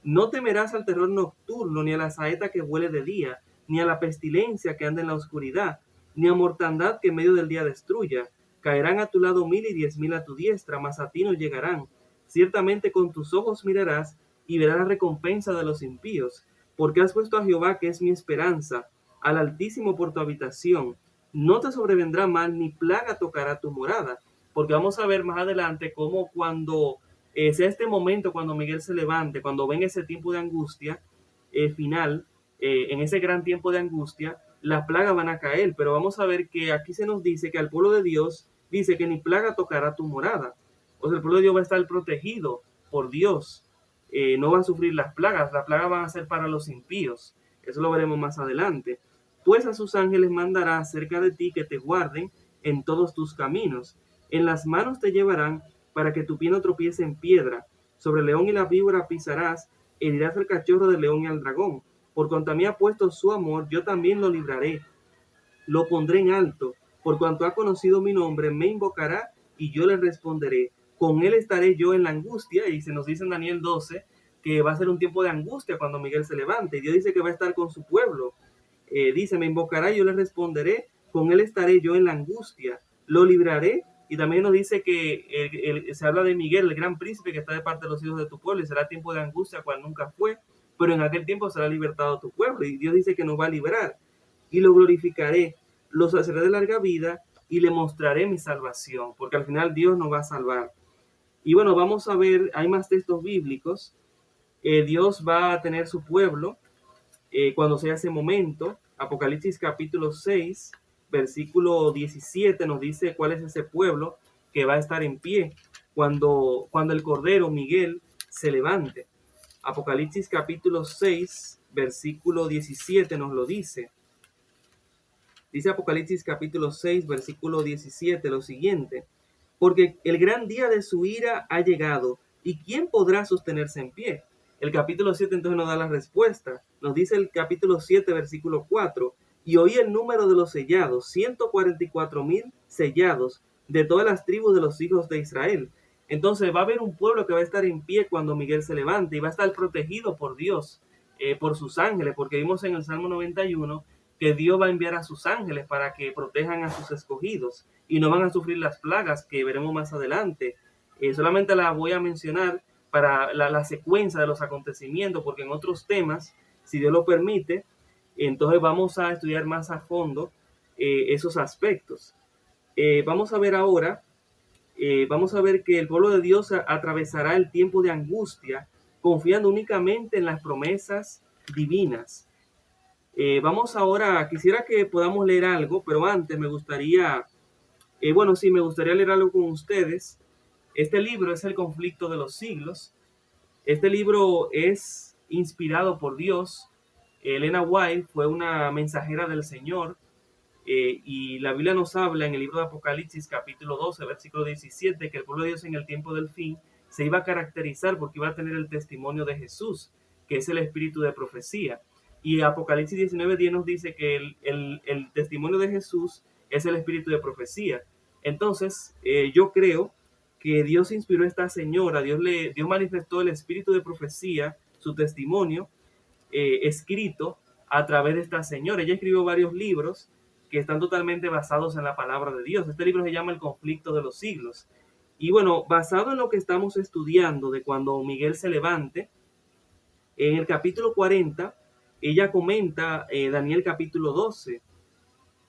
No temerás al terror nocturno, ni a la saeta que vuele de día, ni a la pestilencia que anda en la oscuridad, ni a mortandad que en medio del día destruya. Caerán a tu lado 1000 y 10,000 a tu diestra, mas a ti no llegarán. Ciertamente con tus ojos mirarás y verás la recompensa de los impíos, porque has puesto a Jehová, que es mi esperanza, al Altísimo por tu habitación. No te sobrevendrá mal, ni plaga tocará tu morada. Porque vamos a ver más adelante cómo cuando sea este momento, cuando Miguel se levante, cuando venga ese tiempo de angustia final, en ese gran tiempo de angustia, las plagas van a caer. Pero vamos a ver que aquí se nos dice que al pueblo de Dios dice que ni plaga tocará tu morada. O sea, el pueblo de Dios va a estar protegido por Dios. No va a sufrir las plagas van a ser para los impíos. Eso lo veremos más adelante. Pues a sus ángeles mandará cerca de ti que te guarden en todos tus caminos. En las manos te llevarán para que tu pie no tropiece en piedra. Sobre el león y la víbora pisarás, herirás al cachorro del león y al dragón. Por cuanto a mí ha puesto su amor, yo también lo libraré, lo pondré en alto. Por cuanto ha conocido mi nombre, me invocará y yo le responderé. Con él estaré yo en la angustia. Y se nos dice en Daniel 12 que va a ser un tiempo de angustia cuando Miguel se levante. Y Dios dice que va a estar con su pueblo. Dice, me invocará y yo le responderé. Con él estaré yo en la angustia. Lo libraré. Y también nos dice que se habla de Miguel, el gran príncipe que está de parte de los hijos de tu pueblo. Y será tiempo de angustia cual nunca fue. Pero en aquel tiempo será libertado tu pueblo. Y Dios dice que nos va a librar. Y lo glorificaré, lo saciaré de larga vida y le mostraré mi salvación, porque al final Dios nos va a salvar. Y bueno, vamos a ver, hay más textos bíblicos. Dios va a tener su pueblo cuando sea ese momento. Apocalipsis capítulo 6, versículo 17 nos dice cuál es ese pueblo que va a estar en pie cuando el Cordero Miguel se levante. Apocalipsis capítulo 6, versículo 17 nos lo dice. Dice Apocalipsis capítulo 6, versículo 17 lo siguiente: porque el gran día de su ira ha llegado, ¿y quién podrá sostenerse en pie? El capítulo 7 entonces nos da la respuesta. Nos dice el capítulo 7, versículo 4: y oí el número de los sellados, 144,000 sellados, de todas las tribus de los hijos de Israel. Entonces va a haber un pueblo que va a estar en pie cuando Miguel se levante y va a estar protegido por Dios, por sus ángeles, porque vimos en el Salmo 91 que Dios va a enviar a sus ángeles para que protejan a sus escogidos y no van a sufrir las plagas que veremos más adelante. Solamente las voy a mencionar para la secuencia de los acontecimientos, porque en otros temas, si Dios lo permite, entonces vamos a estudiar más a fondo esos aspectos. Vamos a ver ahora, vamos a ver que el pueblo de Dios atravesará el tiempo de angustia confiando únicamente en las promesas divinas. Vamos ahora, quisiera que podamos leer algo, pero antes me gustaría, me gustaría leer algo con ustedes. Este libro es El conflicto de los siglos. Este libro es inspirado por Dios. Elena White fue una mensajera del Señor y la Biblia nos habla en el libro de Apocalipsis capítulo 12, versículo 17, que el pueblo de Dios en el tiempo del fin se iba a caracterizar porque iba a tener el testimonio de Jesús, que es el espíritu de profecía. Y Apocalipsis 19:10 nos dice que el testimonio de Jesús es el espíritu de profecía. Entonces, yo creo que Dios inspiró a esta señora, Dios manifestó el espíritu de profecía, su testimonio escrito a través de esta señora. Ella escribió varios libros que están totalmente basados en la palabra de Dios. Este libro se llama El conflicto de los siglos. Y bueno, basado en lo que estamos estudiando de cuando Miguel se levante, en el capítulo 40, ella comenta Daniel capítulo 12.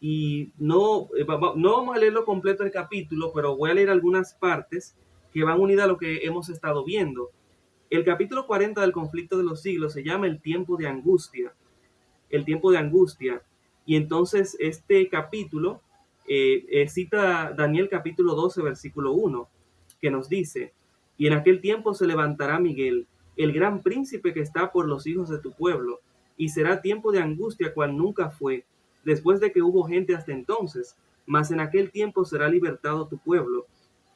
Y no vamos a leerlo completo el capítulo, pero voy a leer algunas partes que van unidas a lo que hemos estado viendo. El capítulo 40 del conflicto de los siglos se llama el tiempo de angustia. El tiempo de angustia. Y entonces este capítulo cita Daniel capítulo 12, versículo 1, que nos dice: y en aquel tiempo se levantará Miguel, el gran príncipe que está por los hijos de tu pueblo, y será tiempo de angustia cual nunca fue, después de que hubo gente hasta entonces, mas en aquel tiempo será libertado tu pueblo,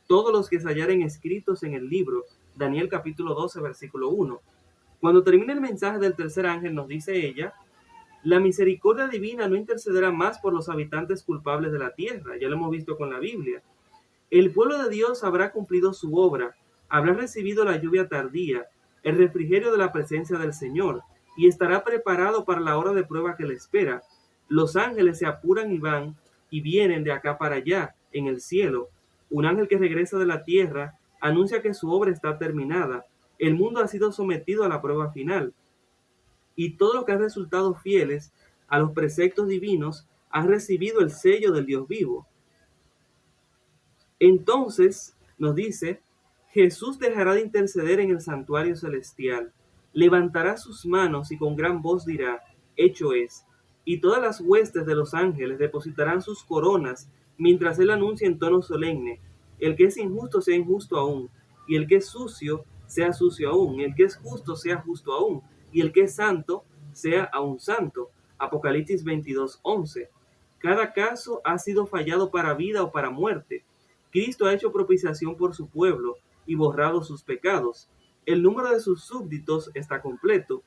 todos los que se hallaren escritos en el libro. Daniel capítulo 12, versículo 1. Cuando termina el mensaje del tercer ángel, nos dice ella: la misericordia divina no intercederá más por los habitantes culpables de la tierra. Ya lo hemos visto con la Biblia. El pueblo de Dios habrá cumplido su obra, habrá recibido la lluvia tardía, el refrigerio de la presencia del Señor, y estará preparado para la hora de prueba que le espera. Los ángeles se apuran y van y vienen de acá para allá, en el cielo. Un ángel que regresa de la tierra anuncia que su obra está terminada. El mundo ha sido sometido a la prueba final. Y todo lo que ha resultado fieles a los preceptos divinos han recibido el sello del Dios vivo. Entonces, nos dice, Jesús dejará de interceder en el santuario celestial, levantará sus manos y con gran voz dirá: hecho es. Y todas las huestes de los ángeles depositarán sus coronas mientras él anuncia en tono solemne: el que es injusto sea injusto aún, y el que es sucio sea sucio aún, y el que es justo sea justo aún, y el que es santo sea aún santo. Apocalipsis 22:11. Cada caso ha sido fallado para vida o para muerte. Cristo ha hecho propiciación por su pueblo y borrado sus pecados. El número de sus súbditos está completo.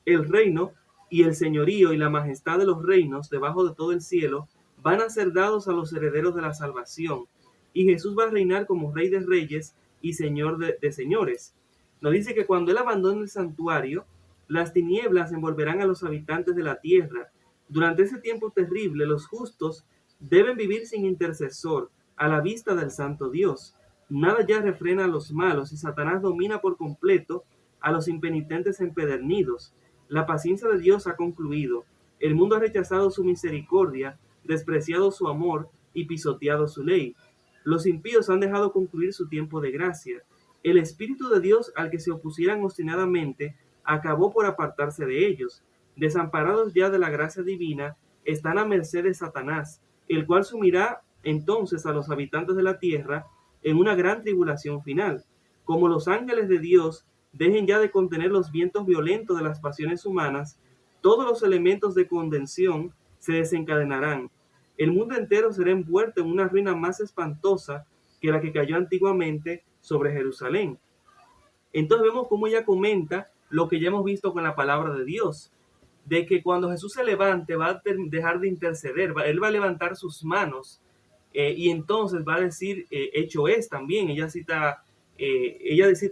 El reino y el señorío y la majestad de los reinos debajo de todo el cielo van a ser dados a los herederos de la salvación. Y Jesús va a reinar como Rey de Reyes y Señor de señores. Nos dice que cuando Él abandone el santuario, las tinieblas envolverán a los habitantes de la tierra. Durante ese tiempo terrible, los justos deben vivir sin intercesor, a la vista del santo Dios. Nada ya refrena a los malos y Satanás domina por completo a los impenitentes empedernidos. La paciencia de Dios ha concluido. El mundo ha rechazado su misericordia, despreciado su amor y pisoteado su ley. Los impíos han dejado concluir su tiempo de gracia. El Espíritu de Dios al que se opusieran obstinadamente acabó por apartarse de ellos. Desamparados ya de la gracia divina, están a merced de Satanás, el cual sumirá entonces a los habitantes de la tierra en una gran tribulación final. Como los ángeles de Dios dejen ya de contener los vientos violentos de las pasiones humanas, todos los elementos de condensación se desencadenarán. El mundo entero será envuelto en una ruina más espantosa que la que cayó antiguamente sobre Jerusalén. Entonces vemos cómo ella comenta lo que ya hemos visto con la palabra de Dios, de que cuando Jesús se levante va a dejar de interceder, Él va a levantar sus manos y entonces va a decir, hecho es también. Ella cita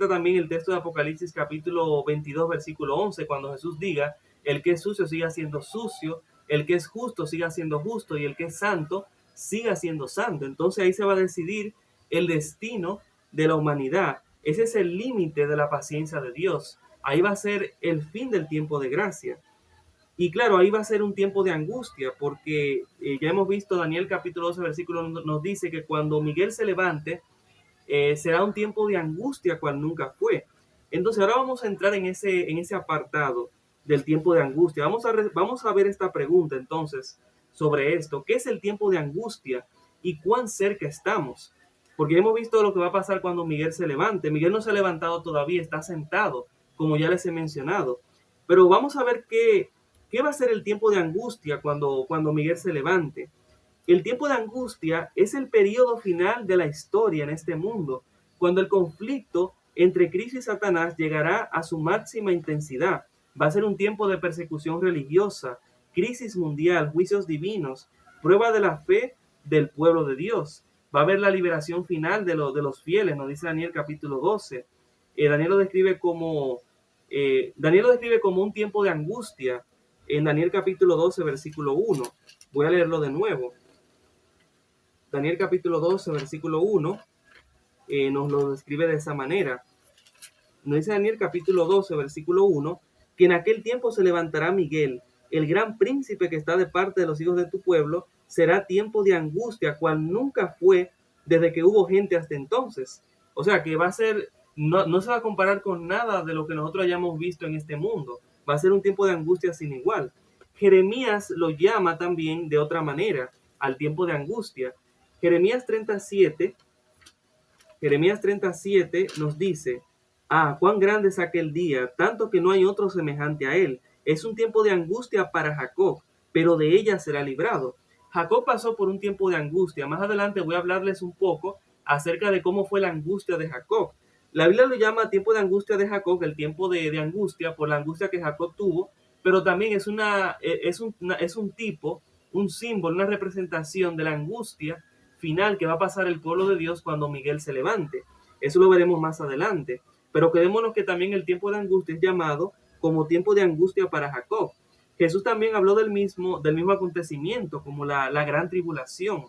también el texto de Apocalipsis capítulo 22, versículo 11, cuando Jesús diga, el que es sucio siga siendo sucio, el que es justo siga siendo justo y el que es santo siga siendo santo. Entonces ahí se va a decidir el destino de la humanidad. Ese es el límite de la paciencia de Dios. Ahí va a ser el fin del tiempo de gracia. Y claro, ahí va a ser un tiempo de angustia, porque ya hemos visto Daniel capítulo 12, versículo nos dice que cuando Miguel se levante, será un tiempo de angustia cual nunca fue. Entonces ahora vamos a entrar en ese apartado del tiempo de angustia. Vamos a ver esta pregunta entonces sobre esto. ¿Qué es el tiempo de angustia y cuán cerca estamos? Porque hemos visto lo que va a pasar cuando Miguel se levante. Miguel no se ha levantado todavía, está sentado, como ya les he mencionado. Pero vamos a ver qué va a ser el tiempo de angustia cuando Miguel se levante. El tiempo de angustia es el periodo final de la historia en este mundo, cuando el conflicto entre Cristo y Satanás llegará a su máxima intensidad. Va a ser un tiempo de persecución religiosa, crisis mundial, juicios divinos, prueba de la fe del pueblo de Dios. Va a haber la liberación final de los fieles, nos dice Daniel capítulo 12. Daniel lo describe como un tiempo de angustia en Daniel capítulo 12, versículo 1. Voy a leerlo de nuevo. Daniel capítulo 12, versículo 1, nos lo describe de esa manera. Nos dice Daniel capítulo 12, versículo 1, que en aquel tiempo se levantará Miguel, el gran príncipe que está de parte de los hijos de tu pueblo, será tiempo de angustia, cual nunca fue desde que hubo gente hasta entonces. O sea, que va a ser, no se va a comparar con nada de lo que nosotros hayamos visto en este mundo. Va a ser un tiempo de angustia sin igual. Jeremías lo llama también de otra manera, al tiempo de angustia. Jeremías 37 nos dice, cuán grande es aquel día, tanto que no hay otro semejante a él. Es un tiempo de angustia para Jacob, pero de ella será librado. Jacob pasó por un tiempo de angustia. Más adelante voy a hablarles un poco acerca de cómo fue la angustia de Jacob. La Biblia lo llama tiempo de angustia de Jacob, el tiempo de angustia por la angustia que Jacob tuvo, pero también es un tipo, un símbolo, una representación de la angustia final que va a pasar el pueblo de Dios cuando Miguel se levante. Eso lo veremos más adelante. Pero quedémonos que también el tiempo de angustia es llamado como tiempo de angustia para Jacob. Jesús también habló del mismo acontecimiento, como la gran tribulación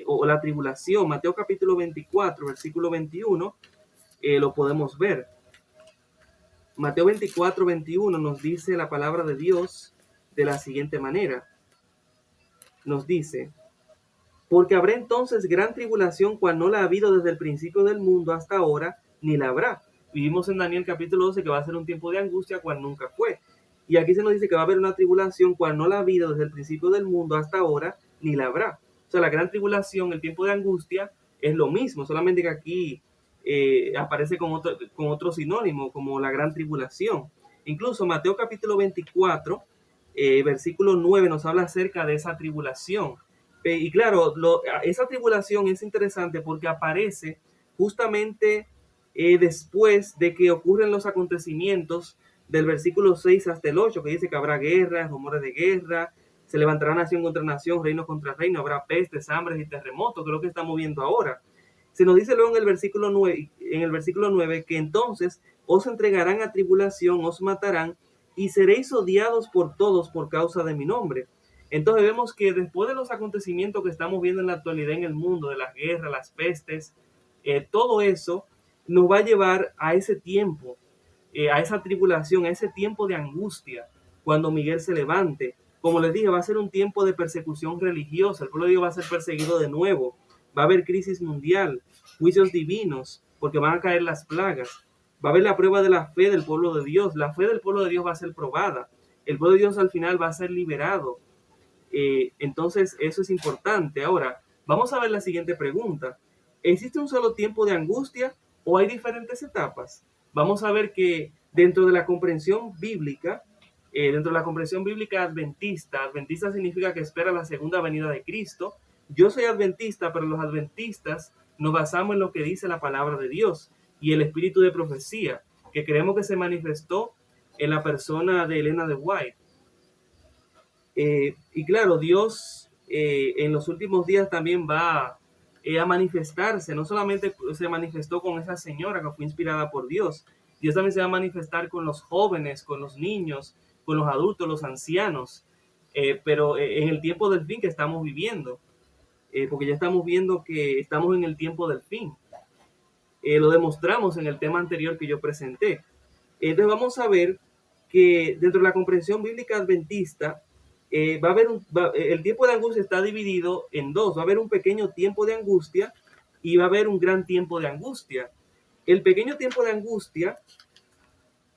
o la tribulación. Mateo capítulo 24, versículo 21, lo podemos ver. Mateo 24, 21 nos dice la palabra de Dios de la siguiente manera. Nos dice, porque habrá entonces gran tribulación cual no la ha habido desde el principio del mundo hasta ahora, ni la habrá. Vivimos en Daniel capítulo 12 que va a ser un tiempo de angustia cual nunca fue. Y aquí se nos dice que va a haber una tribulación cual no la ha habido desde el principio del mundo hasta ahora, ni la habrá. O sea, la gran tribulación, el tiempo de angustia, es lo mismo, solamente que aquí aparece con otro sinónimo, como la gran tribulación. Incluso Mateo capítulo 24, versículo 9, nos habla acerca de esa tribulación. Y claro, esa tribulación es interesante porque aparece justamente después de que ocurren los acontecimientos del versículo 6 hasta el 8, que dice que habrá guerras, rumores de guerra, se levantará nación contra nación, reino contra reino, habrá pestes, hambres y terremotos, que es lo que estamos viendo ahora. Se nos dice luego en el versículo 9 que entonces os entregarán a tribulación, os matarán y seréis odiados por todos por causa de mi nombre. Entonces vemos que después de los acontecimientos que estamos viendo en la actualidad en el mundo, de las guerras, las pestes, todo eso nos va a llevar a ese tiempo, a esa tribulación, a ese tiempo de angustia, cuando Miguel se levante. Como les dije, va a ser un tiempo de persecución religiosa, el pueblo de Dios va a ser perseguido de nuevo, va a haber crisis mundial, juicios divinos, porque van a caer las plagas, va a haber la prueba de la fe del pueblo de Dios, la fe del pueblo de Dios va a ser probada, el pueblo de Dios al final va a ser liberado. Entonces eso es importante. Ahora, vamos a ver la siguiente pregunta. ¿Existe un solo tiempo de angustia o hay diferentes etapas? Vamos a ver que dentro de la comprensión bíblica, adventista, adventista significa que espera la segunda venida de Cristo. Yo soy adventista, pero los adventistas nos basamos en lo que dice la palabra de Dios y el espíritu de profecía, que creemos que se manifestó en la persona de Elena de White. Y claro, Dios en los últimos días también va a manifestarse. No solamente se manifestó con esa señora que fue inspirada por Dios, Dios también se va a manifestar con los jóvenes, con los niños, con los adultos, los ancianos, pero en el tiempo del fin que estamos viviendo, porque ya estamos viendo que estamos en el tiempo del fin. Lo demostramos en el tema anterior que yo presenté. Entonces vamos a ver que dentro de la comprensión bíblica adventista, va a haber el tiempo de angustia está dividido en dos. Va a haber un pequeño tiempo de angustia y va a haber un gran tiempo de angustia. El pequeño tiempo de angustia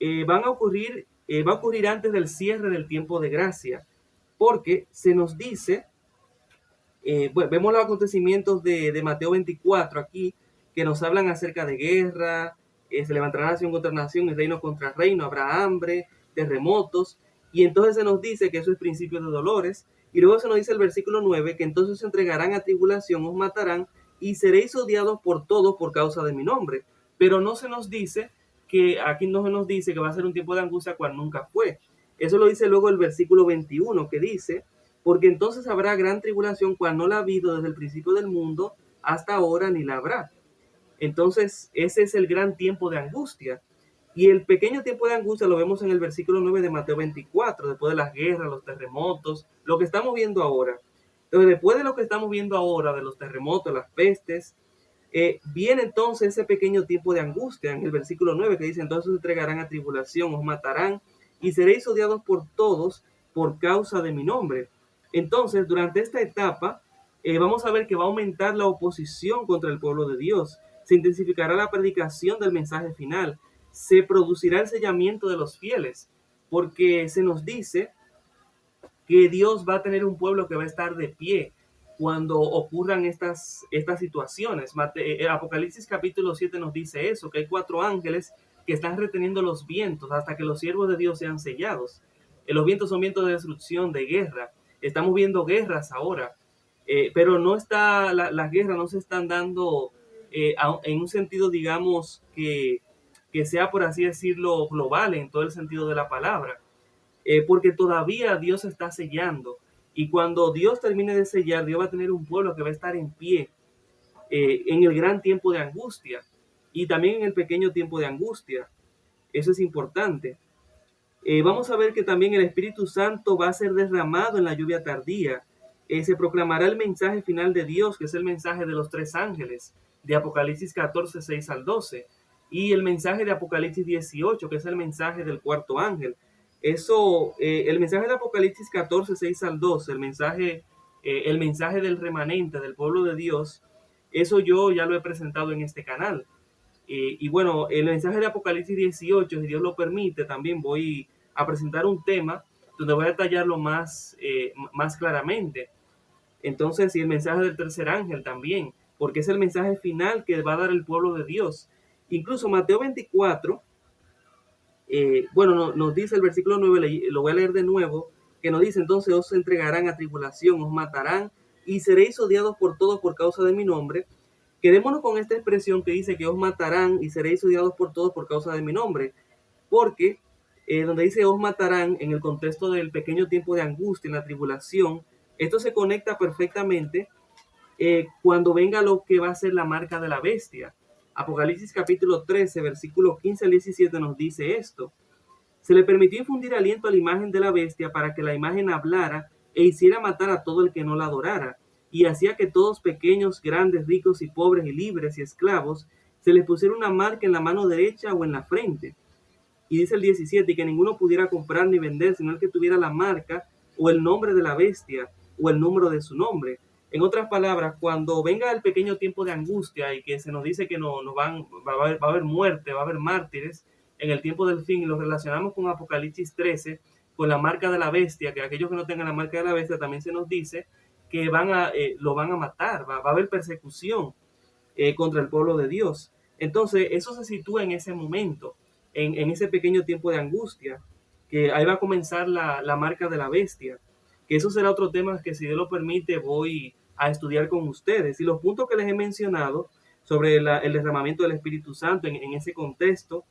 va a ocurrir antes del cierre del tiempo de gracia, porque se nos dice, bueno, vemos los acontecimientos de Mateo 24 aquí, que nos hablan acerca de guerra, se levantará nación contra nación, el reino contra reino, habrá hambre, terremotos, y entonces se nos dice que eso es principio de dolores, y luego se nos dice el versículo 9, que entonces se entregarán a tribulación, os matarán, y seréis odiados por todos por causa de mi nombre. Pero no se nos dice que, aquí no se nos dice que va a ser un tiempo de angustia cual nunca fue. Eso lo dice luego el versículo 21, que dice, porque entonces habrá gran tribulación cual no la ha habido desde el principio del mundo hasta ahora ni la habrá. Entonces, ese es el gran tiempo de angustia. Y el pequeño tiempo de angustia lo vemos en el versículo 9 de Mateo 24, después de las guerras, los terremotos, lo que estamos viendo ahora. Entonces, después de lo que estamos viendo ahora, de los terremotos, las pestes, viene entonces ese pequeño tiempo de angustia en el versículo 9 que dice, entonces os entregarán a tribulación, os matarán y seréis odiados por todos por causa de mi nombre. Entonces, durante esta etapa, vamos a ver que va a aumentar la oposición contra el pueblo de Dios, se intensificará la predicación del mensaje final, se producirá el sellamiento de los fieles, porque se nos dice que Dios va a tener un pueblo que va a estar de pie cuando ocurran estas situaciones. Apocalipsis capítulo 7 nos dice eso, que hay 4 ángeles que están reteniendo los vientos hasta que los siervos de Dios sean sellados. Los vientos son vientos de destrucción, de guerra. Estamos viendo guerras ahora, pero no está, las guerras no se están dando en un sentido, digamos, que sea, por así decirlo, global en todo el sentido de la palabra, porque todavía Dios está sellando. Y cuando Dios termine de sellar, Dios va a tener un pueblo que va a estar en pie en el gran tiempo de angustia y también en el pequeño tiempo de angustia. Eso es importante. Vamos a ver que también el Espíritu Santo va a ser derramado en la lluvia tardía. Se proclamará el mensaje final de Dios, que es el mensaje de los 3 ángeles, de Apocalipsis 14, 6 al 12, y el mensaje de Apocalipsis 18, que es el mensaje del 4.º ángel. Eso, el mensaje de Apocalipsis 14, 6 al 12, el mensaje del remanente, del pueblo de Dios, eso yo ya lo he presentado en este canal. Y bueno, el mensaje de Apocalipsis 18, si Dios lo permite, también voy a presentar un tema donde voy a detallarlo más claramente. Entonces, y el mensaje del tercer ángel también, porque es el mensaje final que va a dar el pueblo de Dios. Incluso Mateo 24, bueno, nos dice el versículo 9, lo voy a leer de nuevo, que nos dice, entonces os entregarán a tribulación, os matarán y seréis odiados por todos por causa de mi nombre. Quedémonos con esta expresión que dice que os matarán y seréis odiados por todos por causa de mi nombre, porque donde dice os matarán en el contexto del pequeño tiempo de angustia en la tribulación, esto se conecta perfectamente cuando venga lo que va a ser la marca de la bestia. Apocalipsis capítulo 13, versículo 15 al 17 nos dice esto. Se le permitió infundir aliento a la imagen de la bestia para que la imagen hablara e hiciera matar a todo el que no la adorara, y hacía que todos pequeños, grandes, ricos y pobres y libres y esclavos se les pusiera una marca en la mano derecha o en la frente. Y dice el 17, y que ninguno pudiera comprar ni vender, sino el que tuviera la marca o el nombre de la bestia o el número de su nombre. En otras palabras, cuando venga el pequeño tiempo de angustia y que se nos dice que va a haber muerte, va a haber mártires en el tiempo del fin, y lo relacionamos con Apocalipsis 13, con la marca de la bestia, que aquellos que no tengan la marca de la bestia también se nos dice que lo van a matar, va a haber persecución contra el pueblo de Dios. Entonces, eso se sitúa en ese momento, en ese pequeño tiempo de angustia, que ahí va a comenzar la marca de la bestia, que eso será otro tema que, si Dios lo permite, voy a estudiar con ustedes. Y los puntos que les he mencionado sobre el derramamiento del Espíritu Santo en ese contexto,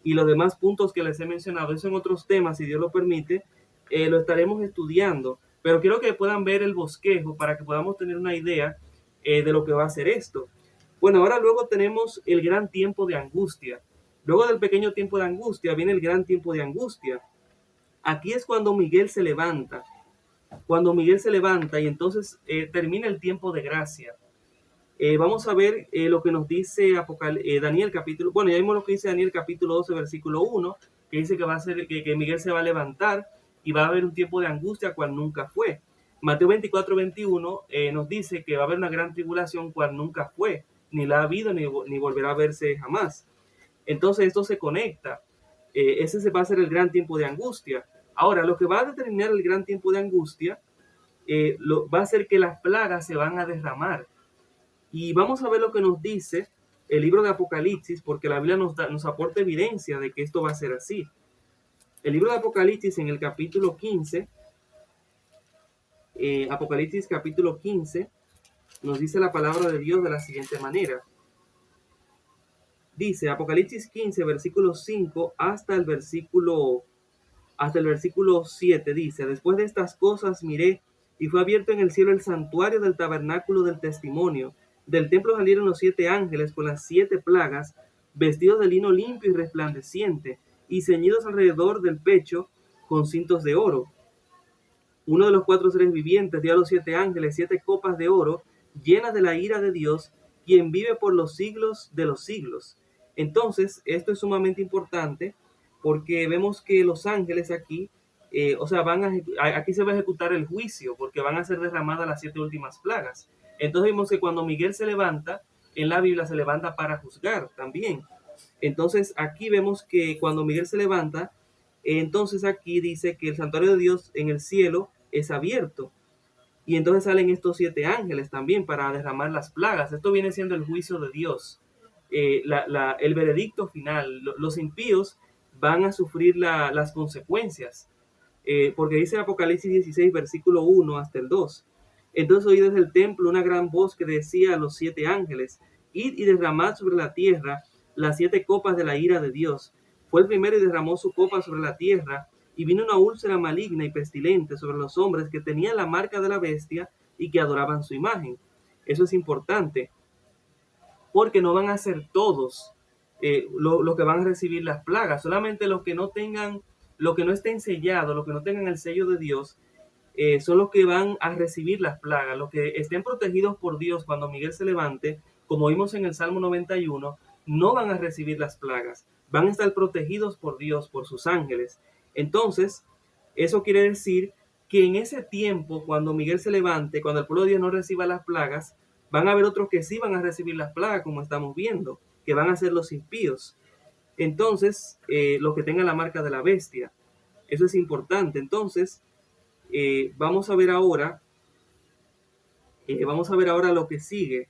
y los demás puntos que les he mencionado, esos son otros temas, si Dios lo permite, lo estaremos estudiando. Pero quiero que puedan ver el bosquejo para que podamos tener una idea de lo que va a ser esto. Bueno, ahora luego tenemos el gran tiempo de angustia. Luego del pequeño tiempo de angustia viene el gran tiempo de angustia. Aquí es cuando Miguel se levanta. Cuando Miguel se levanta y entonces termina el tiempo de gracia. Vamos a ver lo que nos dice Daniel capítulo, bueno, ya vimos lo que dice Daniel capítulo 12, versículo 1, que dice que va a ser que Miguel se va a levantar y va a haber un tiempo de angustia cual nunca fue. Mateo 24, 21 nos dice que va a haber una gran tribulación cual nunca fue, ni la ha habido ni volverá a verse jamás. Entonces esto se conecta. Ese va a ser el gran tiempo de angustia. Ahora, lo que va a determinar el gran tiempo de angustia va a ser que las plagas se van a derramar. Y vamos a ver lo que nos dice el libro de Apocalipsis, porque la Biblia nos aporta evidencia de que esto va a ser así. El libro de Apocalipsis en el capítulo 15, Apocalipsis capítulo 15, nos dice la palabra de Dios de la siguiente manera. Dice Apocalipsis 15, versículo 5 hasta el versículo 7, dice, después de estas cosas miré, y fue abierto en el cielo el santuario del tabernáculo del testimonio. Del templo salieron los 7 ángeles con las 7 plagas, vestidos de lino limpio y resplandeciente, y ceñidos alrededor del pecho con cintos de oro. Uno de los 4 seres vivientes dio a los 7 ángeles 7 copas de oro, llenas de la ira de Dios, quien vive por los siglos de los siglos. Entonces, esto es sumamente importante, porque vemos que los ángeles aquí, o sea, aquí se va a ejecutar el juicio, porque van a ser derramadas las 7 últimas plagas. Entonces vemos que cuando Miguel se levanta, en la Biblia se levanta para juzgar también. Entonces aquí vemos que cuando Miguel se levanta, entonces aquí dice que el santuario de Dios en el cielo es abierto. Y entonces salen estos 7 ángeles también para derramar las plagas. Esto viene siendo el juicio de Dios, el veredicto final. Los impíos van a sufrir las consecuencias, porque dice Apocalipsis 16, versículo 1 hasta el 2. Entonces oí desde el templo una gran voz que decía a los 7 ángeles, id y derramad sobre la tierra las 7 copas de la ira de Dios. Fue el primero y derramó su copa sobre la tierra, y vino una úlcera maligna y pestilente sobre los hombres que tenían la marca de la bestia y que adoraban su imagen. Eso es importante, porque no van a ser todos los que van a recibir las plagas, solamente los que no tengan, los que no estén sellados, los que no tengan el sello de Dios, son los que van a recibir las plagas. Los que estén protegidos por Dios cuando Miguel se levante, como vimos en el Salmo 91, no van a recibir las plagas, van a estar protegidos por Dios, por sus ángeles. Entonces, eso quiere decir que en ese tiempo, cuando Miguel se levante, cuando el pueblo de Dios no reciba las plagas, van a haber otros que sí van a recibir las plagas, como estamos viendo, que van a ser los impíos. Entonces, los que tengan la marca de la bestia. Eso es importante. Entonces, vamos a ver ahora lo que sigue.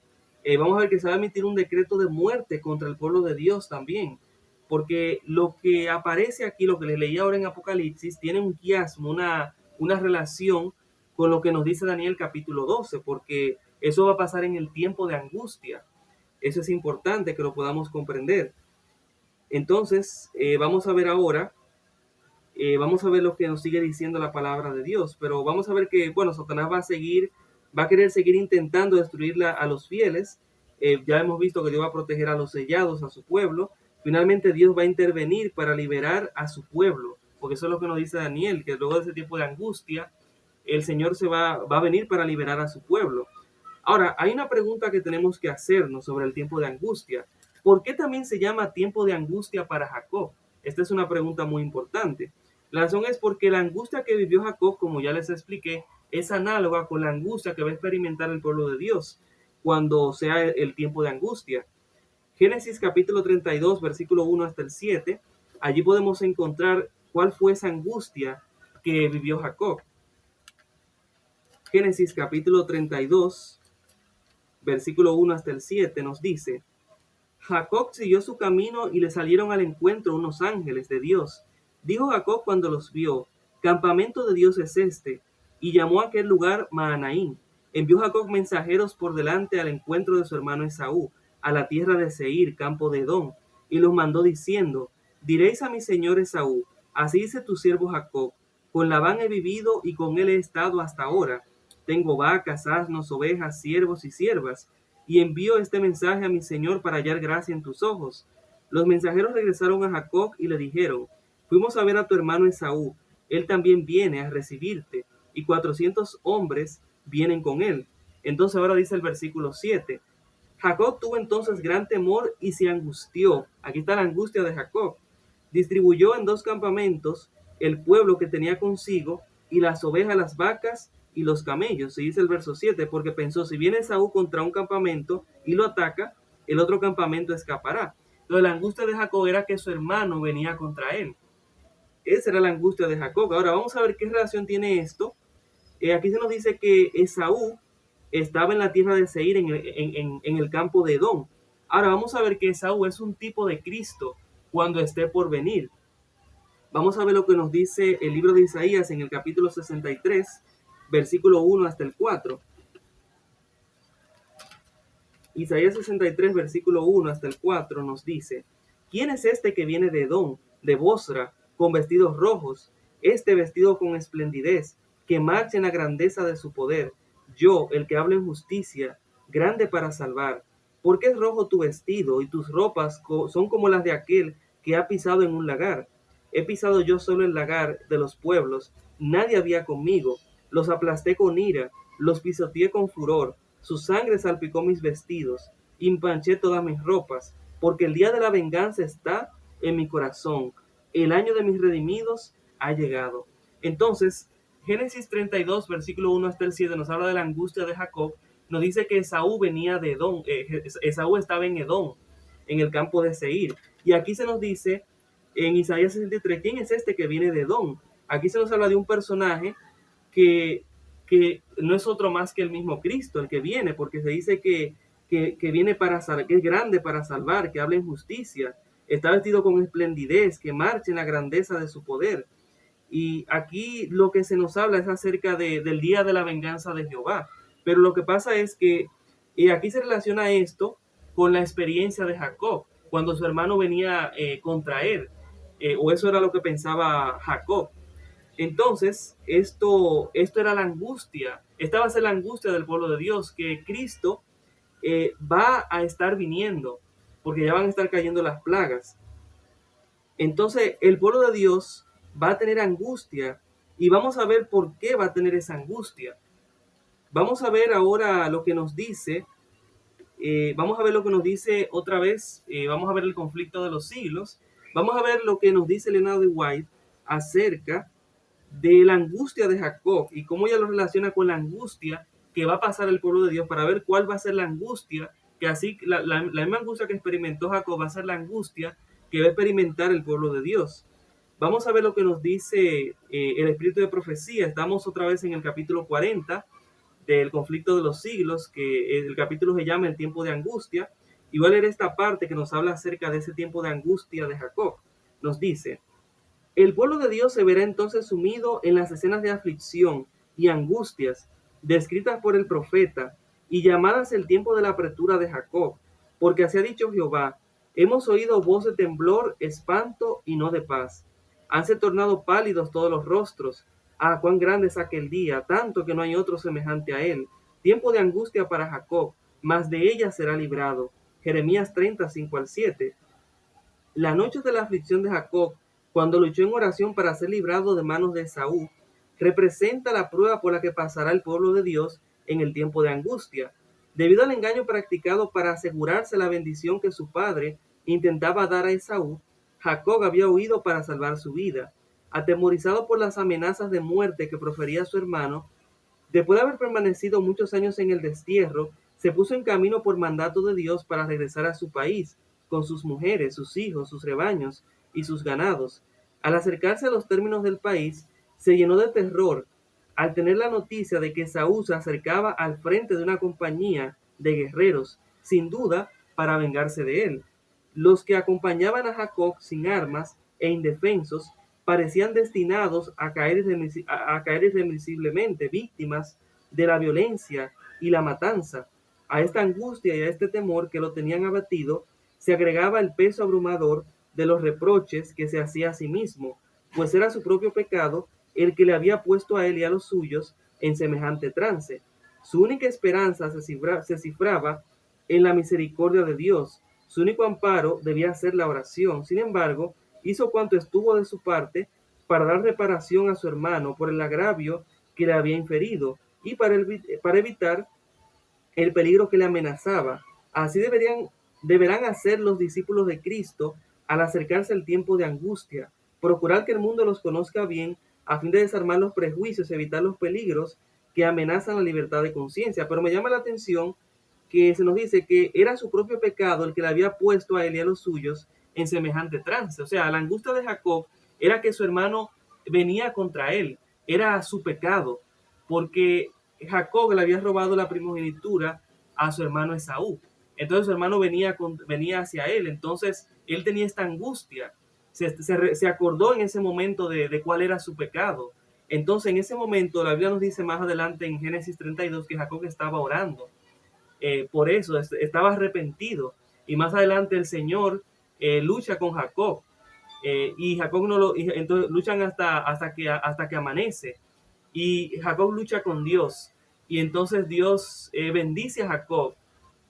Vamos a ver que se va a emitir un decreto de muerte contra el pueblo de Dios también, porque lo que aparece aquí, lo que les leí ahora en Apocalipsis, tiene un quiasmo, una relación con lo que nos dice Daniel capítulo 12, porque eso va a pasar en el tiempo de angustia. Eso es importante que lo podamos comprender. Entonces, vamos a ver ahora Vamos a ver lo que nos sigue diciendo la palabra de Dios, pero vamos a ver que, bueno, Satanás va a querer seguir intentando destruir a los fieles. Ya hemos visto que Dios va a proteger a los sellados, a su pueblo. Finalmente Dios va a intervenir para liberar a su pueblo, porque eso es lo que nos dice Daniel, que luego de ese tiempo de angustia, el Señor va a venir para liberar a su pueblo. Ahora, hay una pregunta que tenemos que hacernos sobre el tiempo de angustia. ¿Por qué también se llama tiempo de angustia para Jacob? Esta es una pregunta muy importante. La razón es porque la angustia que vivió Jacob, como ya les expliqué, es análoga con la angustia que va a experimentar el pueblo de Dios cuando sea el tiempo de angustia. Génesis capítulo 32, versículo 1 hasta el 7, allí podemos encontrar cuál fue esa angustia que vivió Jacob. Génesis capítulo 32, versículo 1 hasta el 7 nos dice: Jacob siguió su camino y le salieron al encuentro unos ángeles de Dios. Dijo Jacob cuando los vio: Campamento de Dios es este, y llamó a aquel lugar Mahanaim. Envió Jacob mensajeros por delante al encuentro de su hermano Esaú, a la tierra de Seir, campo de Edom, y los mandó diciendo: Diréis a mi señor Esaú: Así dice tu siervo Jacob: Con Labán he vivido y con él he estado hasta ahora. Tengo vacas, asnos, ovejas, siervos y siervas, y envío este mensaje a mi señor para hallar gracia en tus ojos. Los mensajeros regresaron a Jacob y le dijeron: Fuimos a ver a tu hermano Esaú, él también viene a recibirte, y 400 hombres vienen con él. Entonces ahora dice el versículo 7: Jacob tuvo entonces gran temor y se angustió. Aquí está la angustia de Jacob. Distribuyó en 2 campamentos el pueblo que tenía consigo, y las ovejas, las vacas y los camellos. Se dice el verso 7, porque pensó: si viene Esaú contra un campamento y lo ataca, el otro campamento escapará. Entonces la angustia de Jacob era que su hermano venía contra él. Esa era la angustia de Jacob. Ahora vamos a ver qué relación tiene esto. Aquí se nos dice que Esaú estaba en la tierra de Seir, en el campo de Edom. Ahora vamos a ver que Esaú es un tipo de Cristo cuando esté por venir. Vamos a ver lo que nos dice el libro de Isaías en el capítulo 63, versículo 1 hasta el 4. Isaías 63, versículo 1 hasta el 4 nos dice: ¿Quién es este que viene de Edom, de Bosra, con vestidos rojos, este vestido con esplendidez, que marcha en la grandeza de su poder? Yo, el que hablo en justicia, grande para salvar. ¿Por qué es rojo tu vestido y tus ropas son como las de aquel que ha pisado en un lagar? He pisado yo solo el lagar de los pueblos, nadie había conmigo. Los aplasté con ira, los pisoteé con furor. Su sangre salpicó mis vestidos, empanché todas mis ropas, porque el día de la venganza está en mi corazón. El año de mis redimidos ha llegado. Entonces, Génesis 32, versículo 1 hasta el 7, nos habla de la angustia de Jacob. Nos dice que Esaú venía de Edom, Esaú estaba en Edom, en el campo de Seir. Y aquí se nos dice, en Isaías 63, ¿quién es este que viene de Edom? Aquí se nos habla de un personaje que, que no es otro más que el mismo Cristo, el que viene, porque se dice que viene para salvar, que es grande para salvar, que habla en justicia, está vestido con esplendidez, que marcha en la grandeza de su poder. Y aquí lo que se nos habla es acerca del día de la venganza de Jehová. Pero lo que pasa es que aquí se relaciona esto con la experiencia de Jacob, cuando su hermano venía contra él, o eso era lo que pensaba Jacob. Entonces, esto era la angustia, esta va a ser la angustia del pueblo de Dios, que Cristo va a estar viniendo, porque ya van a estar cayendo las plagas. Entonces, el pueblo de Dios va a tener angustia y vamos a ver por qué va a tener esa angustia. Vamos a ver ahora lo que nos dice, vamos a ver lo que nos dice otra vez, vamos a ver el conflicto de los siglos, vamos a ver lo que nos dice Leonard White acerca de la angustia de Jacob y cómo ella lo relaciona con la angustia que va a pasar el pueblo de Dios, para ver cuál va a ser la angustia, que así la misma angustia que experimentó Jacob va a ser la angustia que va a experimentar el pueblo de Dios. Vamos a ver lo que nos dice el espíritu de profecía. Estamos otra vez en el capítulo 40 del conflicto de los siglos, que el capítulo se llama el tiempo de angustia, y voy a leer esta parte que nos habla acerca de ese tiempo de angustia de Jacob. Nos dice: el pueblo de Dios se verá entonces sumido en las escenas de aflicción y angustias descritas por el profeta y llamadas el tiempo de la apretura de Jacob, porque así ha dicho Jehová: hemos oído voz de temblor, espanto y no de paz. Hanse tornado pálidos todos los rostros. Ah, cuán grande es aquel día, tanto que no hay otro semejante a él. Tiempo de angustia para Jacob, mas de ella será librado. Jeremías 30, 5 al 7. La noche de la aflicción de Jacob, cuando luchó en oración para ser librado de manos de Esaú, representa la prueba por la que pasará el pueblo de Dios en el tiempo de angustia. Debido al engaño practicado para asegurarse la bendición que su padre intentaba dar a Esaú, Jacob había huido para salvar su vida. Atemorizado por las amenazas de muerte que profería su hermano, después de haber permanecido muchos años en el destierro, se puso en camino por mandato de Dios para regresar a su país, con sus mujeres, sus hijos, sus rebaños y sus ganados. Al acercarse a los términos del país, se llenó de terror al tener la noticia de que Saúl se acercaba al frente de una compañía de guerreros, sin duda para vengarse de él. Los que acompañaban a Jacob sin armas e indefensos parecían destinados a caer irremisiblemente, víctimas de la violencia y la matanza. A esta angustia y a este temor que lo tenían abatido, se agregaba el peso abrumador de los reproches que se hacía a sí mismo, pues era su propio pecado el que le había puesto a él y a los suyos en semejante trance. Su única esperanza se cifraba en la misericordia de Dios. Su único amparo debía ser la oración. Sin embargo, hizo cuanto estuvo de su parte para dar reparación a su hermano por el agravio que le había inferido y para evitar el peligro que le amenazaba. Así deberán hacer los discípulos de Cristo al acercarse al tiempo de angustia, procurar que el mundo los conozca bien a fin de desarmar los prejuicios y evitar los peligros que amenazan la libertad de conciencia. Pero me llama la atención que se nos dice que era su propio pecado el que le había puesto a él y a los suyos en semejante trance. O sea, la angustia de Jacob era que su hermano venía contra él, era su pecado, porque Jacob le había robado la primogenitura a su hermano Esaú. Entonces su hermano venía hacia él, entonces él tenía esta angustia, se acordó en ese momento de cuál era su pecado. Entonces en ese momento la Biblia nos dice más adelante en Génesis 32 que Jacob estaba orando. Por eso estaba arrepentido. Y más adelante el Señor lucha con Jacob. Y Jacob no lo, y entonces luchan hasta que amanece. Y Jacob lucha con Dios. Y entonces Dios bendice a Jacob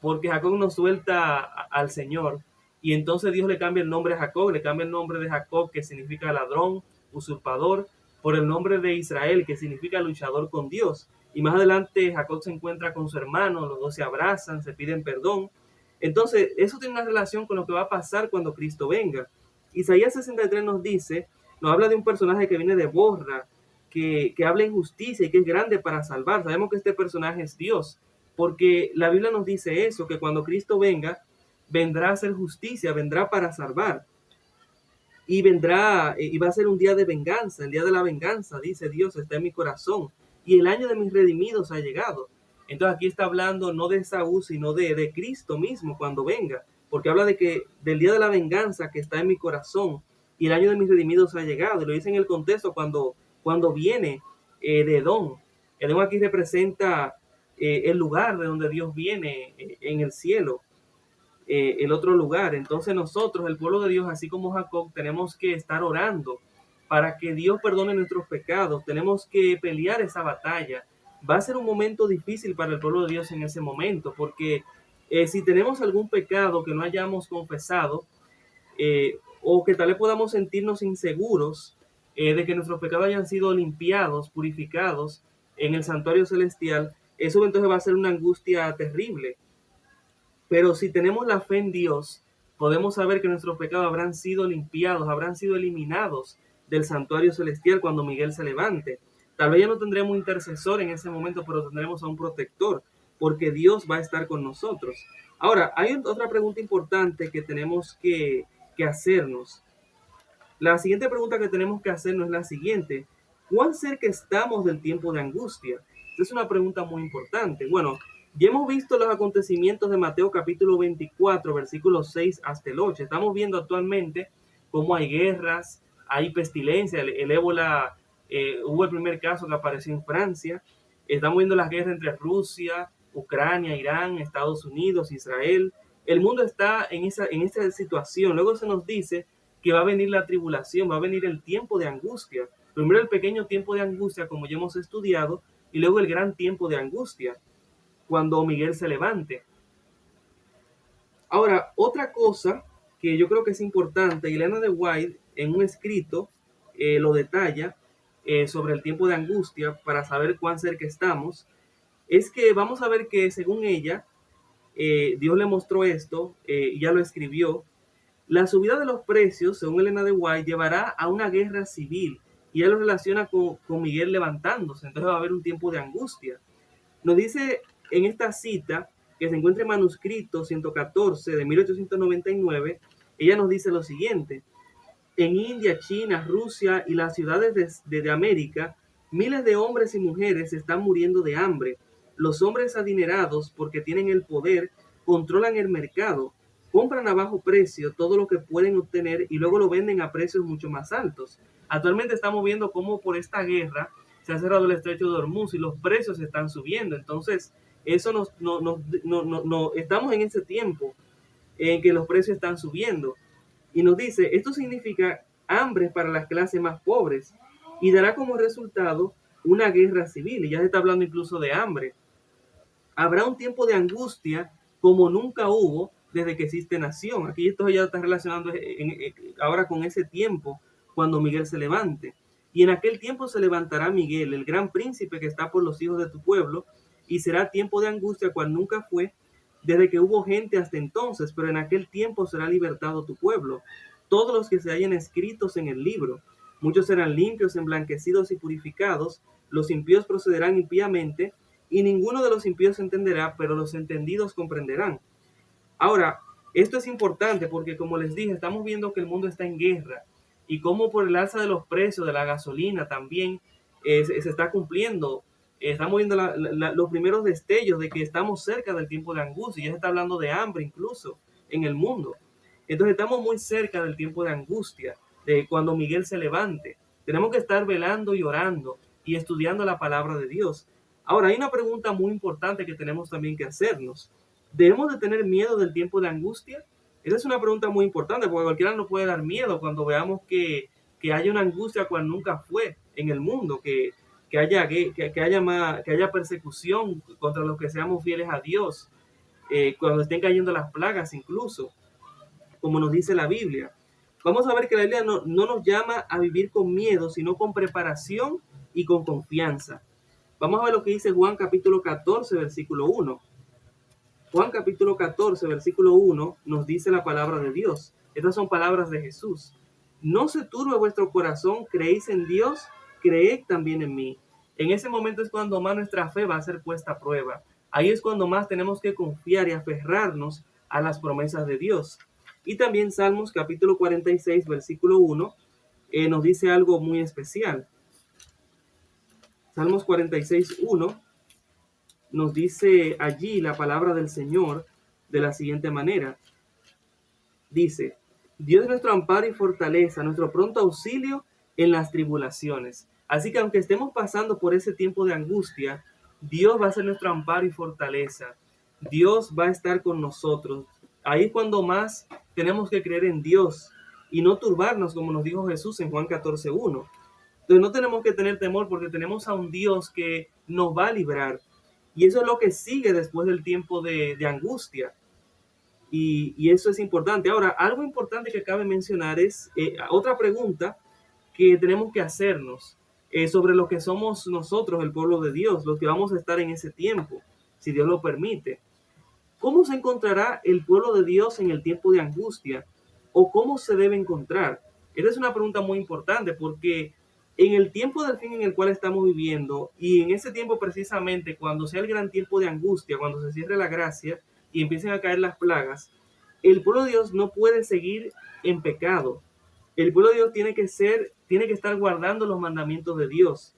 porque Jacob no suelta al Señor. Y entonces Dios le cambia el nombre a Jacob, le cambia el nombre de Jacob, que significa ladrón, usurpador, por el nombre de Israel, que significa luchador con Dios. Y más adelante Jacob se encuentra con su hermano, los dos se abrazan, se piden perdón. Entonces, eso tiene una relación con lo que va a pasar cuando Cristo venga. Isaías 63 nos habla de un personaje que viene de Borra, que habla en justicia y que es grande para salvar. Sabemos que este personaje es Dios, porque la Biblia nos dice eso, que cuando Cristo venga, vendrá a hacer justicia, vendrá para salvar. Y va a ser un día de venganza, el día de la venganza, dice Dios, está en mi corazón. Y el año de mis redimidos ha llegado. Entonces aquí está hablando no de Saúl, sino de Cristo mismo cuando venga, porque habla del día de la venganza que está en mi corazón y el año de mis redimidos ha llegado. Y lo dice en el contexto cuando viene de Edom. Edom aquí representa el lugar de donde Dios viene en el cielo, el otro lugar. Entonces nosotros, el pueblo de Dios, así como Jacob, tenemos que estar orando para que Dios perdone nuestros pecados. Tenemos que pelear esa batalla. Va a ser un momento difícil para el pueblo de Dios en ese momento, porque si tenemos algún pecado que no hayamos confesado, o que tal vez podamos sentirnos inseguros de que nuestros pecados hayan sido limpiados, purificados en el santuario celestial, eso entonces va a ser una angustia terrible. Pero si tenemos la fe en Dios, podemos saber que nuestros pecados habrán sido limpiados, habrán sido eliminados del santuario celestial cuando Miguel se levante. Tal vez ya no tendremos un intercesor en ese momento, pero tendremos a un protector, porque Dios va a estar con nosotros. Ahora, hay otra pregunta importante que tenemos que hacernos. La siguiente pregunta que tenemos que hacernos es la siguiente: ¿cuán cerca estamos del tiempo de angustia? Esta es una pregunta muy importante. Bueno, ya hemos visto los acontecimientos de Mateo capítulo 24, versículos 6 hasta el 8. Estamos viendo actualmente cómo hay guerras, hay pestilencia, el ébola, hubo el primer caso que apareció en Francia. Estamos viendo las guerras entre Rusia, Ucrania, Irán, Estados Unidos, Israel. El mundo está en esta situación. Luego se nos dice que va a venir la tribulación, va a venir el tiempo de angustia. Primero el pequeño tiempo de angustia, como ya hemos estudiado, y luego el gran tiempo de angustia, cuando Miguel se levante. Ahora, otra cosa que yo creo que es importante, Elena de White en un escrito lo detalla sobre el tiempo de angustia para saber cuán cerca estamos, es que vamos a ver que según ella, Dios le mostró esto, ya lo escribió. La subida de los precios, según Elena de White, llevará a una guerra civil y ella lo relaciona con Miguel levantándose, entonces va a haber un tiempo de angustia. Nos dice en esta cita que se encuentra en manuscrito 114 de 1899, ella nos dice lo siguiente: en India, China, Rusia y las ciudades de América, miles de hombres y mujeres están muriendo de hambre. Los hombres adinerados, porque tienen el poder, controlan el mercado, compran a bajo precio todo lo que pueden obtener y luego lo venden a precios mucho más altos. Actualmente estamos viendo cómo por esta guerra se ha cerrado el estrecho de Hormuz y los precios están subiendo. Entonces, eso estamos en ese tiempo en que los precios están subiendo. Y nos dice, esto significa hambre para las clases más pobres y dará como resultado una guerra civil. Y ya se está hablando incluso de hambre. Habrá un tiempo de angustia como nunca hubo desde que existe nación. Aquí esto ya está relacionando ahora con ese tiempo cuando Miguel se levante. Y en aquel tiempo se levantará Miguel, el gran príncipe que está por los hijos de tu pueblo, y será tiempo de angustia cual nunca fue desde que hubo gente hasta entonces, pero en aquel tiempo será libertado tu pueblo, todos los que se hayan escritos en el libro. Muchos serán limpios, emblanquecidos y purificados, los impíos procederán impíamente, y ninguno de los impíos entenderá, pero los entendidos comprenderán. Ahora, esto es importante porque, como les dije, estamos viendo que el mundo está en guerra y como por el alza de los precios de la gasolina también se está cumpliendo. Estamos viendo los primeros destellos de que estamos cerca del tiempo de angustia. Ya se está hablando de hambre incluso en el mundo. Entonces estamos muy cerca del tiempo de angustia, de cuando Miguel se levante. Tenemos que estar velando y orando y estudiando la palabra de Dios. Ahora, hay una pregunta muy importante que tenemos también que hacernos. ¿Debemos de tener miedo del tiempo de angustia? Esa es una pregunta muy importante porque cualquiera nos puede dar miedo cuando veamos que haya una angustia cual nunca fue en el mundo, que haya persecución contra los que seamos fieles a Dios, cuando estén cayendo las plagas incluso, como nos dice la Biblia. Vamos a ver que la Biblia no nos llama a vivir con miedo, sino con preparación y con confianza. Vamos a ver lo que dice Juan capítulo 14, versículo 1. Juan capítulo 14, versículo 1 nos dice la palabra de Dios. Estas son palabras de Jesús. No se turbe vuestro corazón, creéis en Dios, creed también en mí. En ese momento es cuando más nuestra fe va a ser puesta a prueba. Ahí es cuando más tenemos que confiar y aferrarnos a las promesas de Dios. Y también Salmos capítulo 46, versículo 1 nos dice algo muy especial. Salmos 46, 1 nos dice allí la palabra del Señor de la siguiente manera. Dice, Dios es nuestro amparo y fortaleza, nuestro pronto auxilio en las tribulaciones. Así que aunque estemos pasando por ese tiempo de angustia, Dios va a ser nuestro amparo y fortaleza. Dios va a estar con nosotros. Ahí es cuando más tenemos que creer en Dios y no turbarnos, como nos dijo Jesús en Juan 14:1. Entonces no tenemos que tener temor porque tenemos a un Dios que nos va a librar. Y eso es lo que sigue después del tiempo de angustia. Y eso es importante. Ahora, algo importante que cabe mencionar es otra pregunta que tenemos que hacernos sobre lo que somos nosotros, el pueblo de Dios, los que vamos a estar en ese tiempo, si Dios lo permite. ¿Cómo se encontrará el pueblo de Dios en el tiempo de angustia? ¿O cómo se debe encontrar? Esa es una pregunta muy importante porque en el tiempo del fin en el cual estamos viviendo y en ese tiempo precisamente cuando sea el gran tiempo de angustia, cuando se cierre la gracia y empiecen a caer las plagas, el pueblo de Dios no puede seguir en pecado. El pueblo de Dios tiene que estar guardando los mandamientos de Dios.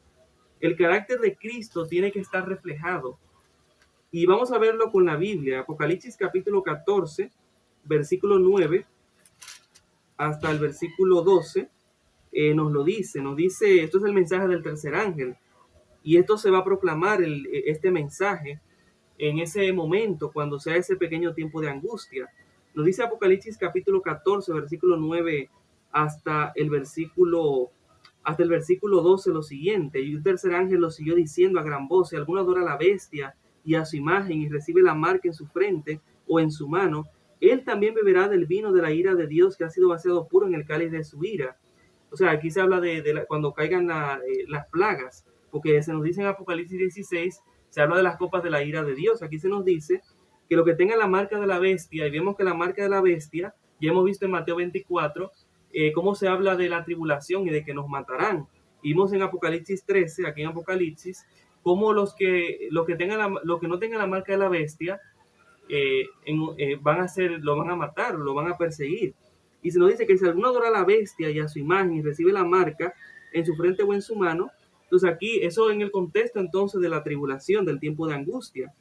El carácter de Cristo tiene que estar reflejado. Y vamos a verlo con la Biblia. Apocalipsis capítulo 14, versículo 9 hasta el versículo 12, nos dice, esto es el mensaje del tercer ángel. Y esto se va a proclamar, este mensaje, en ese momento, cuando sea ese pequeño tiempo de angustia. Nos dice Apocalipsis capítulo 14, versículo 9 hasta el versículo, hasta el versículo 12 lo siguiente: y un tercer ángel lo siguió diciendo a gran voz: si alguno adora a la bestia y a su imagen y recibe la marca en su frente o en su mano, él también beberá del vino de la ira de Dios, que ha sido vaciado puro en el cáliz de su ira. O sea, aquí se habla cuando caigan las plagas, porque se nos dice en Apocalipsis 16, se habla de las copas de la ira de Dios. Aquí se nos dice que lo que tenga la marca de la bestia, y vemos que la marca de la bestia, ya hemos visto en Mateo 24, cómo se habla de la tribulación y de que nos matarán. Vimos en Apocalipsis 13, aquí en Apocalipsis, cómo los que no tengan la marca de la bestia, lo van a matar, lo van a perseguir. Y se nos dice que si alguno adora a la bestia y a su imagen y recibe la marca en su frente o en su mano, entonces aquí, eso en el contexto entonces de la tribulación, del tiempo de angustia.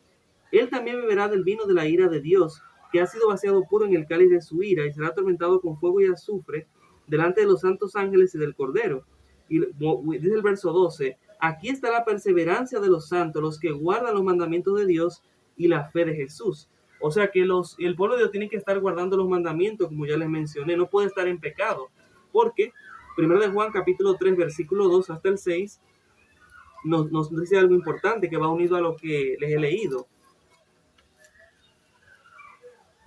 Él también beberá del vino de la ira de Dios, que ha sido vaciado puro en el cáliz de su ira, y será atormentado con fuego y azufre delante de los santos ángeles y del Cordero. Y dice el verso 12, aquí está la perseverancia de los santos, los que guardan los mandamientos de Dios y la fe de Jesús. O sea que el pueblo de Dios tiene que estar guardando los mandamientos, como ya les mencioné, no puede estar en pecado, porque 1 de Juan capítulo 3, versículo 2 hasta el 6, nos dice algo importante que va unido a lo que les he leído.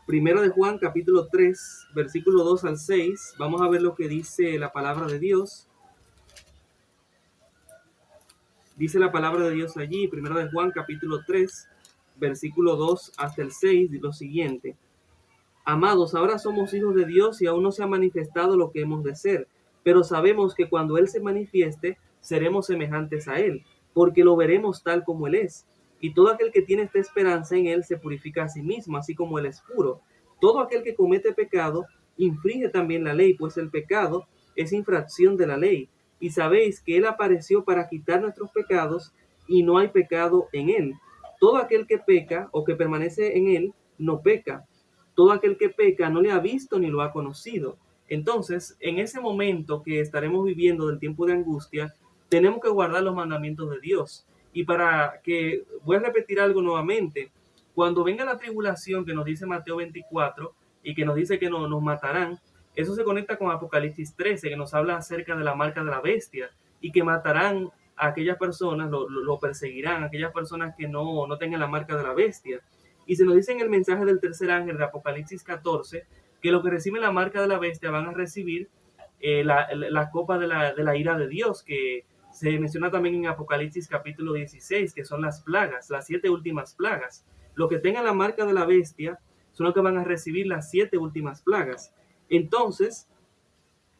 Primero de Juan capítulo 3, versículo 2 al 6, vamos a ver lo que dice la palabra de Dios. Dice la palabra de Dios allí, primero de Juan capítulo 3, versículo 2 hasta el 6, lo siguiente: amados, ahora somos hijos de Dios y aún no se ha manifestado lo que hemos de ser, pero sabemos que cuando Él se manifieste, seremos semejantes a Él, porque lo veremos tal como Él es. Y todo aquel que tiene esta esperanza en Él se purifica a sí mismo, así como Él es puro. Todo aquel que comete pecado infringe también la ley, pues el pecado es infracción de la ley. Y sabéis que Él apareció para quitar nuestros pecados, y no hay pecado en Él. Todo aquel que peca o que permanece en Él no peca. Todo aquel que peca no le ha visto ni lo ha conocido. Entonces, en ese momento que estaremos viviendo del tiempo de angustia, tenemos que guardar los mandamientos de Dios. Y voy a repetir algo nuevamente: cuando venga la tribulación que nos dice Mateo 24 y que nos dice que nos matarán, eso se conecta con Apocalipsis 13, que nos habla acerca de la marca de la bestia y que matarán a aquellas personas, lo perseguirán, a aquellas personas que no tengan la marca de la bestia. Y se nos dice en el mensaje del tercer ángel de Apocalipsis 14 que los que reciben la marca de la bestia van a recibir la copa de la ira de Dios, que se menciona también en Apocalipsis capítulo 16, que son las plagas, las 7 últimas plagas. Los que tengan la marca de la bestia son los que van a recibir las 7 últimas plagas. Entonces,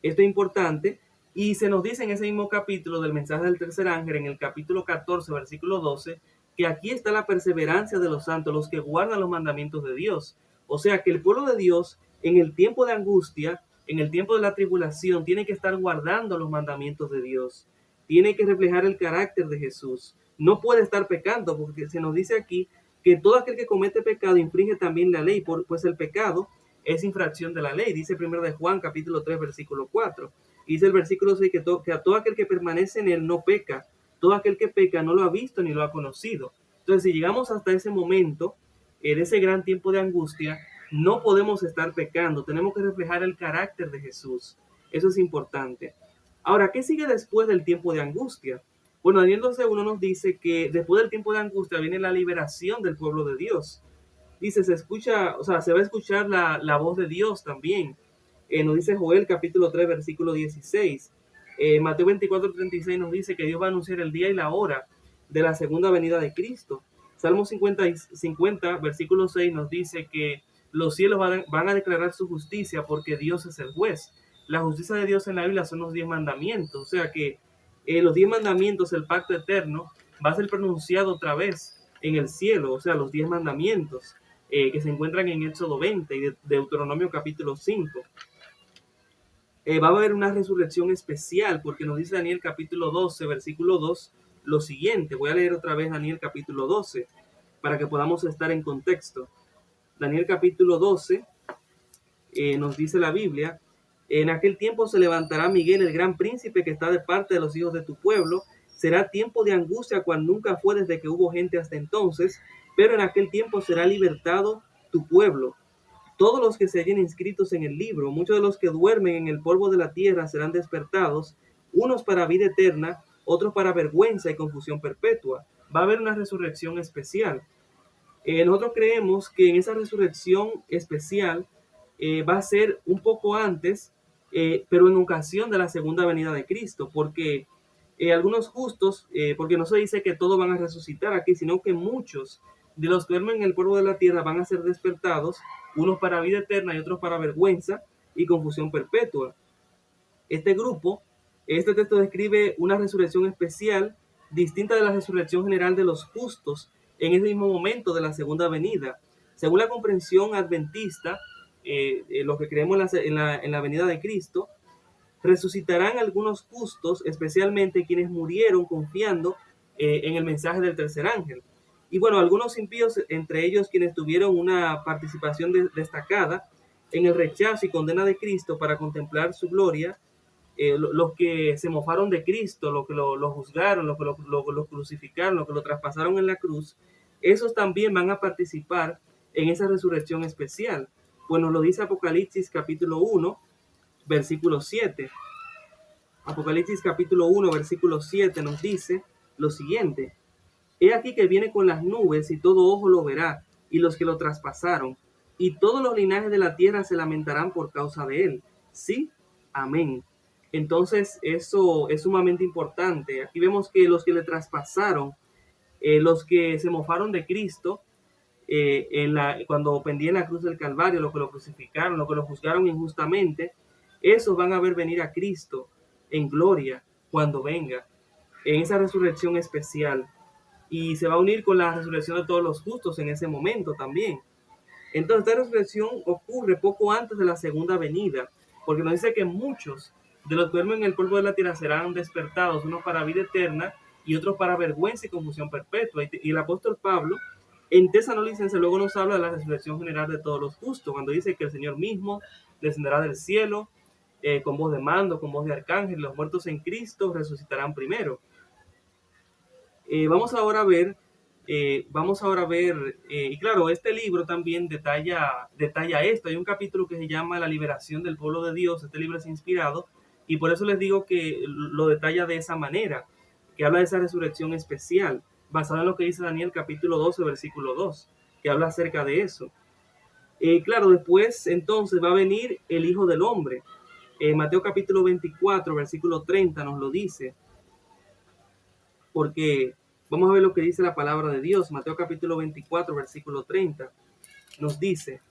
esto es importante, y se nos dice en ese mismo capítulo del mensaje del tercer ángel, en el capítulo 14, versículo 12, que aquí está la perseverancia de los santos, los que guardan los mandamientos de Dios. O sea que el pueblo de Dios, en el tiempo de angustia, en el tiempo de la tribulación, tiene que estar guardando los mandamientos de Dios. Tiene que reflejar el carácter de Jesús. No puede estar pecando, porque se nos dice aquí que todo aquel que comete pecado infringe también la ley, pues el pecado es infracción de la ley. Dice primero de Juan capítulo 3, versículo 4. Dice el versículo 6 que a todo aquel que permanece en él no peca. Todo aquel que peca no lo ha visto ni lo ha conocido. Entonces, si llegamos hasta ese momento, de ese gran tiempo de angustia, no podemos estar pecando. Tenemos que reflejar el carácter de Jesús. Eso es importante. Ahora, ¿qué sigue después del tiempo de angustia? Bueno, Daniel 12:1 nos dice que después del tiempo de angustia viene la liberación del pueblo de Dios. Dice, se va a escuchar la voz de Dios también. Nos dice Joel capítulo 3, versículo 16. Mateo 24:36 nos dice que Dios va a anunciar el día y la hora de la segunda venida de Cristo. Salmo 50, versículo 6 nos dice que los cielos van a declarar su justicia, porque Dios es el juez. La justicia de Dios en la Biblia son los 10 mandamientos. O sea que los 10 mandamientos, el pacto eterno, va a ser pronunciado otra vez en el cielo. O sea, los 10 mandamientos que se encuentran en Éxodo 20 y de Deuteronomio capítulo 5. Va a haber una resurrección especial, porque nos dice Daniel capítulo 12, versículo 2, lo siguiente. Voy a leer otra vez Daniel capítulo 12 para que podamos estar en contexto. Daniel capítulo 12 nos dice la Biblia: en aquel tiempo se levantará Miguel, el gran príncipe que está de parte de los hijos de tu pueblo. Será tiempo de angustia cual nunca fue desde que hubo gente hasta entonces, pero en aquel tiempo será libertado tu pueblo. todos los que se hallen inscritos en el libro. Muchos de los que duermen en el polvo de la tierra serán despertados, unos para vida eterna, otros para vergüenza y confusión perpetua. Va a haber una resurrección especial. Nosotros creemos que en esa resurrección especial va a ser un poco antes, pero en ocasión de la segunda venida de Cristo, porque algunos justos, porque no se dice que todos van a resucitar aquí, sino que muchos de los que duermen en el polvo de la tierra van a ser despertados, unos para vida eterna y otros para vergüenza y confusión perpetua. Este grupo, este texto describe una resurrección especial distinta de la resurrección general de los justos en ese mismo momento de la segunda venida. Según la comprensión adventista, lo que creemos en la venida de Cristo, resucitarán algunos justos, especialmente quienes murieron confiando en el mensaje del tercer ángel. Y bueno, algunos impíos, entre ellos quienes tuvieron una participación destacada en el rechazo y condena de Cristo para contemplar su gloria, los que se mofaron de Cristo, los que lo juzgaron, los que lo crucificaron, los que lo traspasaron en la cruz, esos también van a participar en esa resurrección especial. Pues nos lo dice Apocalipsis capítulo 1, versículo 7. Apocalipsis capítulo 1, versículo 7 nos dice lo siguiente: He aquí que viene con las nubes y todo ojo lo verá, y los que lo traspasaron, y todos los linajes de la tierra se lamentarán por causa de él. Sí, amén. Entonces eso es sumamente importante. Aquí vemos que los que le traspasaron, los que se mofaron de Cristo, cuando pendía en la cruz del Calvario, los que lo crucificaron, los que lo juzgaron injustamente, esos van a ver venir a Cristo en gloria cuando venga, en esa resurrección especial. Y se va a unir con la resurrección de todos los justos en ese momento también. Entonces, esta resurrección ocurre poco antes de la segunda venida, porque nos dice que muchos de los que duermen en el polvo de la tierra serán despertados, unos para vida eterna y otros para vergüenza y confusión perpetua. Y el apóstol Pablo en Tesalonicenses luego nos habla de la resurrección general de todos los justos, cuando dice que el Señor mismo descenderá del cielo con voz de mando, con voz de arcángel, los muertos en Cristo resucitarán primero. Vamos ahora a ver, y claro, este libro también detalla esto. Hay un capítulo que se llama La liberación del pueblo de Dios. Este libro es inspirado y por eso les digo que lo detalla de esa manera, que habla de esa resurrección especial, basada en lo que dice Daniel capítulo 12, versículo 2, que habla acerca de eso. Claro, después entonces va a venir el Hijo del Hombre. Mateo capítulo 24, versículo 30 nos lo dice, porque vamos a ver lo que dice la palabra de Dios. Mateo capítulo 24, versículo 30 nos dice,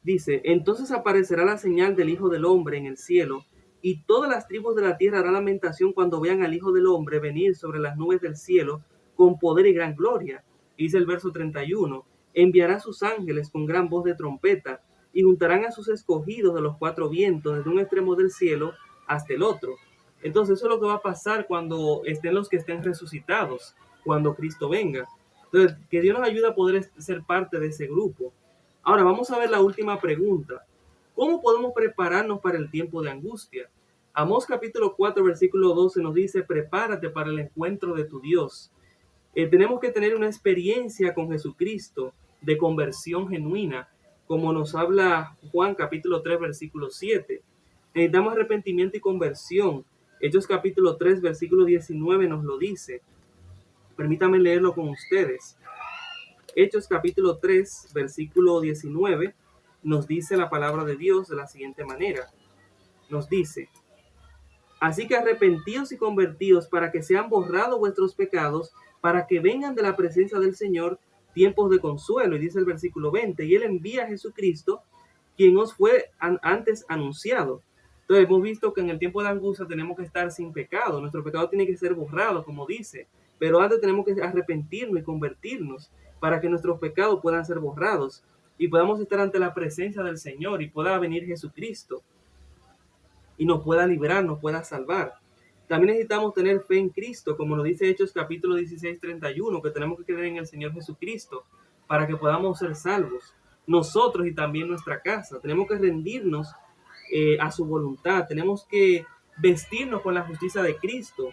entonces aparecerá la señal del Hijo del Hombre en el cielo, y todas las tribus de la tierra harán lamentación cuando vean al Hijo del Hombre venir sobre las nubes del cielo con poder y gran gloria. Dice el verso 31, enviará a sus ángeles con gran voz de trompeta, y juntarán a sus escogidos de los cuatro vientos, desde un extremo del cielo hasta el otro. Entonces eso es lo que va a pasar cuando estén los que estén resucitados, cuando Cristo venga. Entonces, que Dios nos ayude a poder ser parte de ese grupo. Ahora vamos a ver la última pregunta. ¿Cómo podemos prepararnos para el tiempo de angustia? Amós capítulo 4, versículo 12 nos dice, prepárate para el encuentro de tu Dios. Tenemos que tener una experiencia con Jesucristo de conversión genuina, como nos habla Juan capítulo 3, versículo 7. Necesitamos arrepentimiento y conversión. Hechos capítulo 3, versículo 19 nos lo dice. Permítanme leerlo con ustedes. Hechos capítulo 3, versículo 19, nos dice la palabra de Dios de la siguiente manera. Nos dice, así que arrepentíos y convertíos para que sean borrados vuestros pecados, para que vengan de la presencia del Señor tiempos de consuelo. Y dice el versículo 20, y Él envía a Jesucristo, quien os fue antes anunciado. Entonces hemos visto que en el tiempo de angustia tenemos que estar sin pecado. Nuestro pecado tiene que ser borrado, como dice. Pero antes tenemos que arrepentirnos y convertirnos para que nuestros pecados puedan ser borrados y podamos estar ante la presencia del Señor y pueda venir Jesucristo y nos pueda liberar, nos pueda salvar. También necesitamos tener fe en Cristo, como nos dice Hechos capítulo 16, 31, que tenemos que creer en el Señor Jesucristo para que podamos ser salvos. Nosotros y también nuestra casa, tenemos que rendirnos a su voluntad, tenemos que vestirnos con la justicia de Cristo.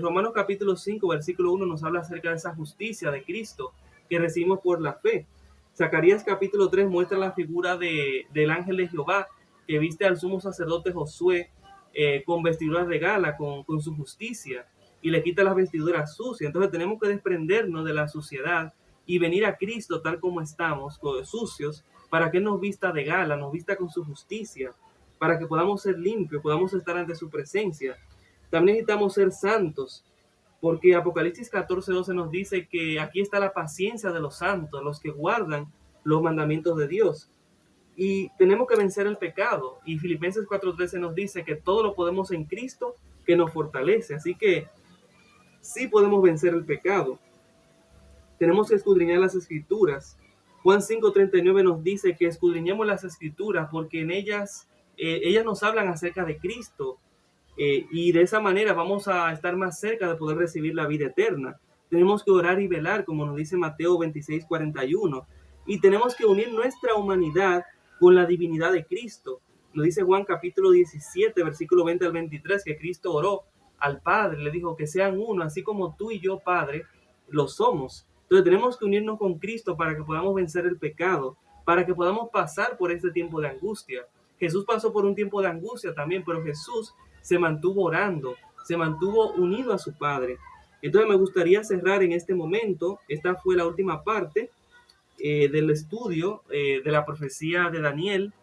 Romanos capítulo 5, versículo 1 nos habla acerca de esa justicia de Cristo, que recibimos por la fe. Zacarías capítulo 3 muestra la figura del ángel de Jehová que viste al sumo sacerdote Josué con vestiduras de gala, con su justicia, y le quita las vestiduras sucias. Entonces tenemos que desprendernos de la suciedad y venir a Cristo tal como estamos, sucios, para que Él nos vista de gala, nos vista con su justicia, para que podamos ser limpios, podamos estar ante su presencia. También necesitamos ser santos, porque Apocalipsis 14:12 nos dice que aquí está la paciencia de los santos, los que guardan los mandamientos de Dios. Y tenemos que vencer el pecado. Y Filipenses 4:13 nos dice que todo lo podemos en Cristo que nos fortalece. Así que sí podemos vencer el pecado. Tenemos que escudriñar las escrituras. Juan 5:39 nos dice que escudriñemos las escrituras porque en ellas, ellas nos hablan acerca de Cristo. Y de esa manera vamos a estar más cerca de poder recibir la vida eterna. Tenemos que orar y velar, como nos dice Mateo 26:41. Y tenemos que unir nuestra humanidad con la divinidad de Cristo. Nos dice Juan capítulo 17, versículo 20 al 23, que Cristo oró al Padre, le dijo que sean uno, así como tú y yo, Padre, lo somos. Entonces tenemos que unirnos con Cristo para que podamos vencer el pecado, para que podamos pasar por este tiempo de angustia. Jesús pasó por un tiempo de angustia también, pero Jesús se mantuvo orando, se mantuvo unido a su Padre. Entonces me gustaría cerrar en este momento. Esta fue la última parte del estudio de la profecía de Daniel.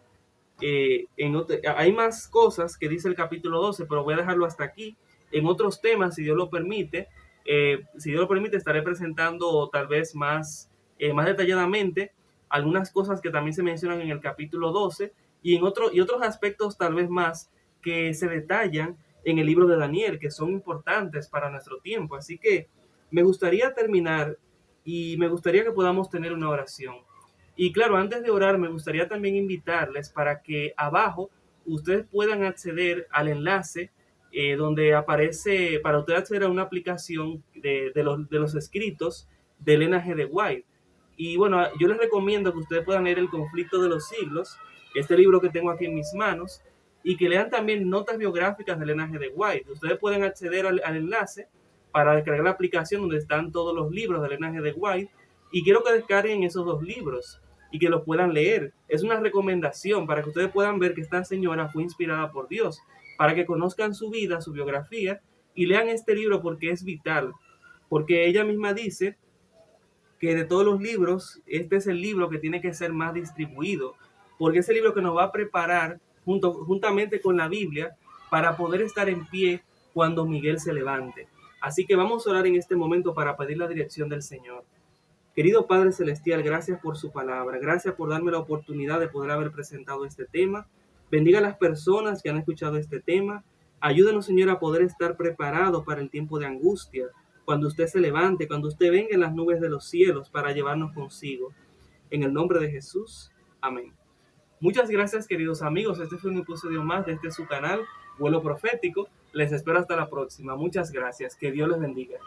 Hay más cosas que dice el capítulo 12, pero voy a dejarlo hasta aquí. En otros temas, si Dios lo permite, estaré presentando tal vez más detalladamente algunas cosas que también se mencionan en el capítulo 12 y otros aspectos tal vez más que se detallan en el libro de Daniel, que son importantes para nuestro tiempo. Así que me gustaría terminar y me gustaría que podamos tener una oración. Y claro, antes de orar, me gustaría también invitarles para que abajo ustedes puedan acceder al enlace donde aparece, para usted acceder a una aplicación de los escritos de Elena G. de White. Y bueno, yo les recomiendo que ustedes puedan leer El conflicto de los siglos, este libro que tengo aquí en mis manos, y que lean también notas biográficas de Elena G. de White. Ustedes pueden acceder al enlace para descargar la aplicación donde están todos los libros de Elena G. de White, y quiero que descarguen esos dos libros y que los puedan leer. Es una recomendación para que ustedes puedan ver que esta señora fue inspirada por Dios, para que conozcan su vida, su biografía, y lean este libro porque es vital, porque ella misma dice que de todos los libros, este es el libro que tiene que ser más distribuido, porque es el libro que nos va a preparar juntamente con la Biblia para poder estar en pie cuando Miguel se levante. Así que vamos a orar en este momento para pedir la dirección del Señor. Querido Padre Celestial, gracias por su palabra, gracias por darme la oportunidad de poder haber presentado este tema. Bendiga a las personas que han escuchado este tema. Ayúdanos, Señor, a poder estar preparados para el tiempo de angustia, cuando usted se levante, cuando usted venga en las nubes de los cielos para llevarnos consigo. En el nombre de Jesús, amén. Muchas gracias, queridos amigos. Este fue un episodio más de su canal, Vuelo Profético. Les espero hasta la próxima. Muchas gracias. Que Dios les bendiga.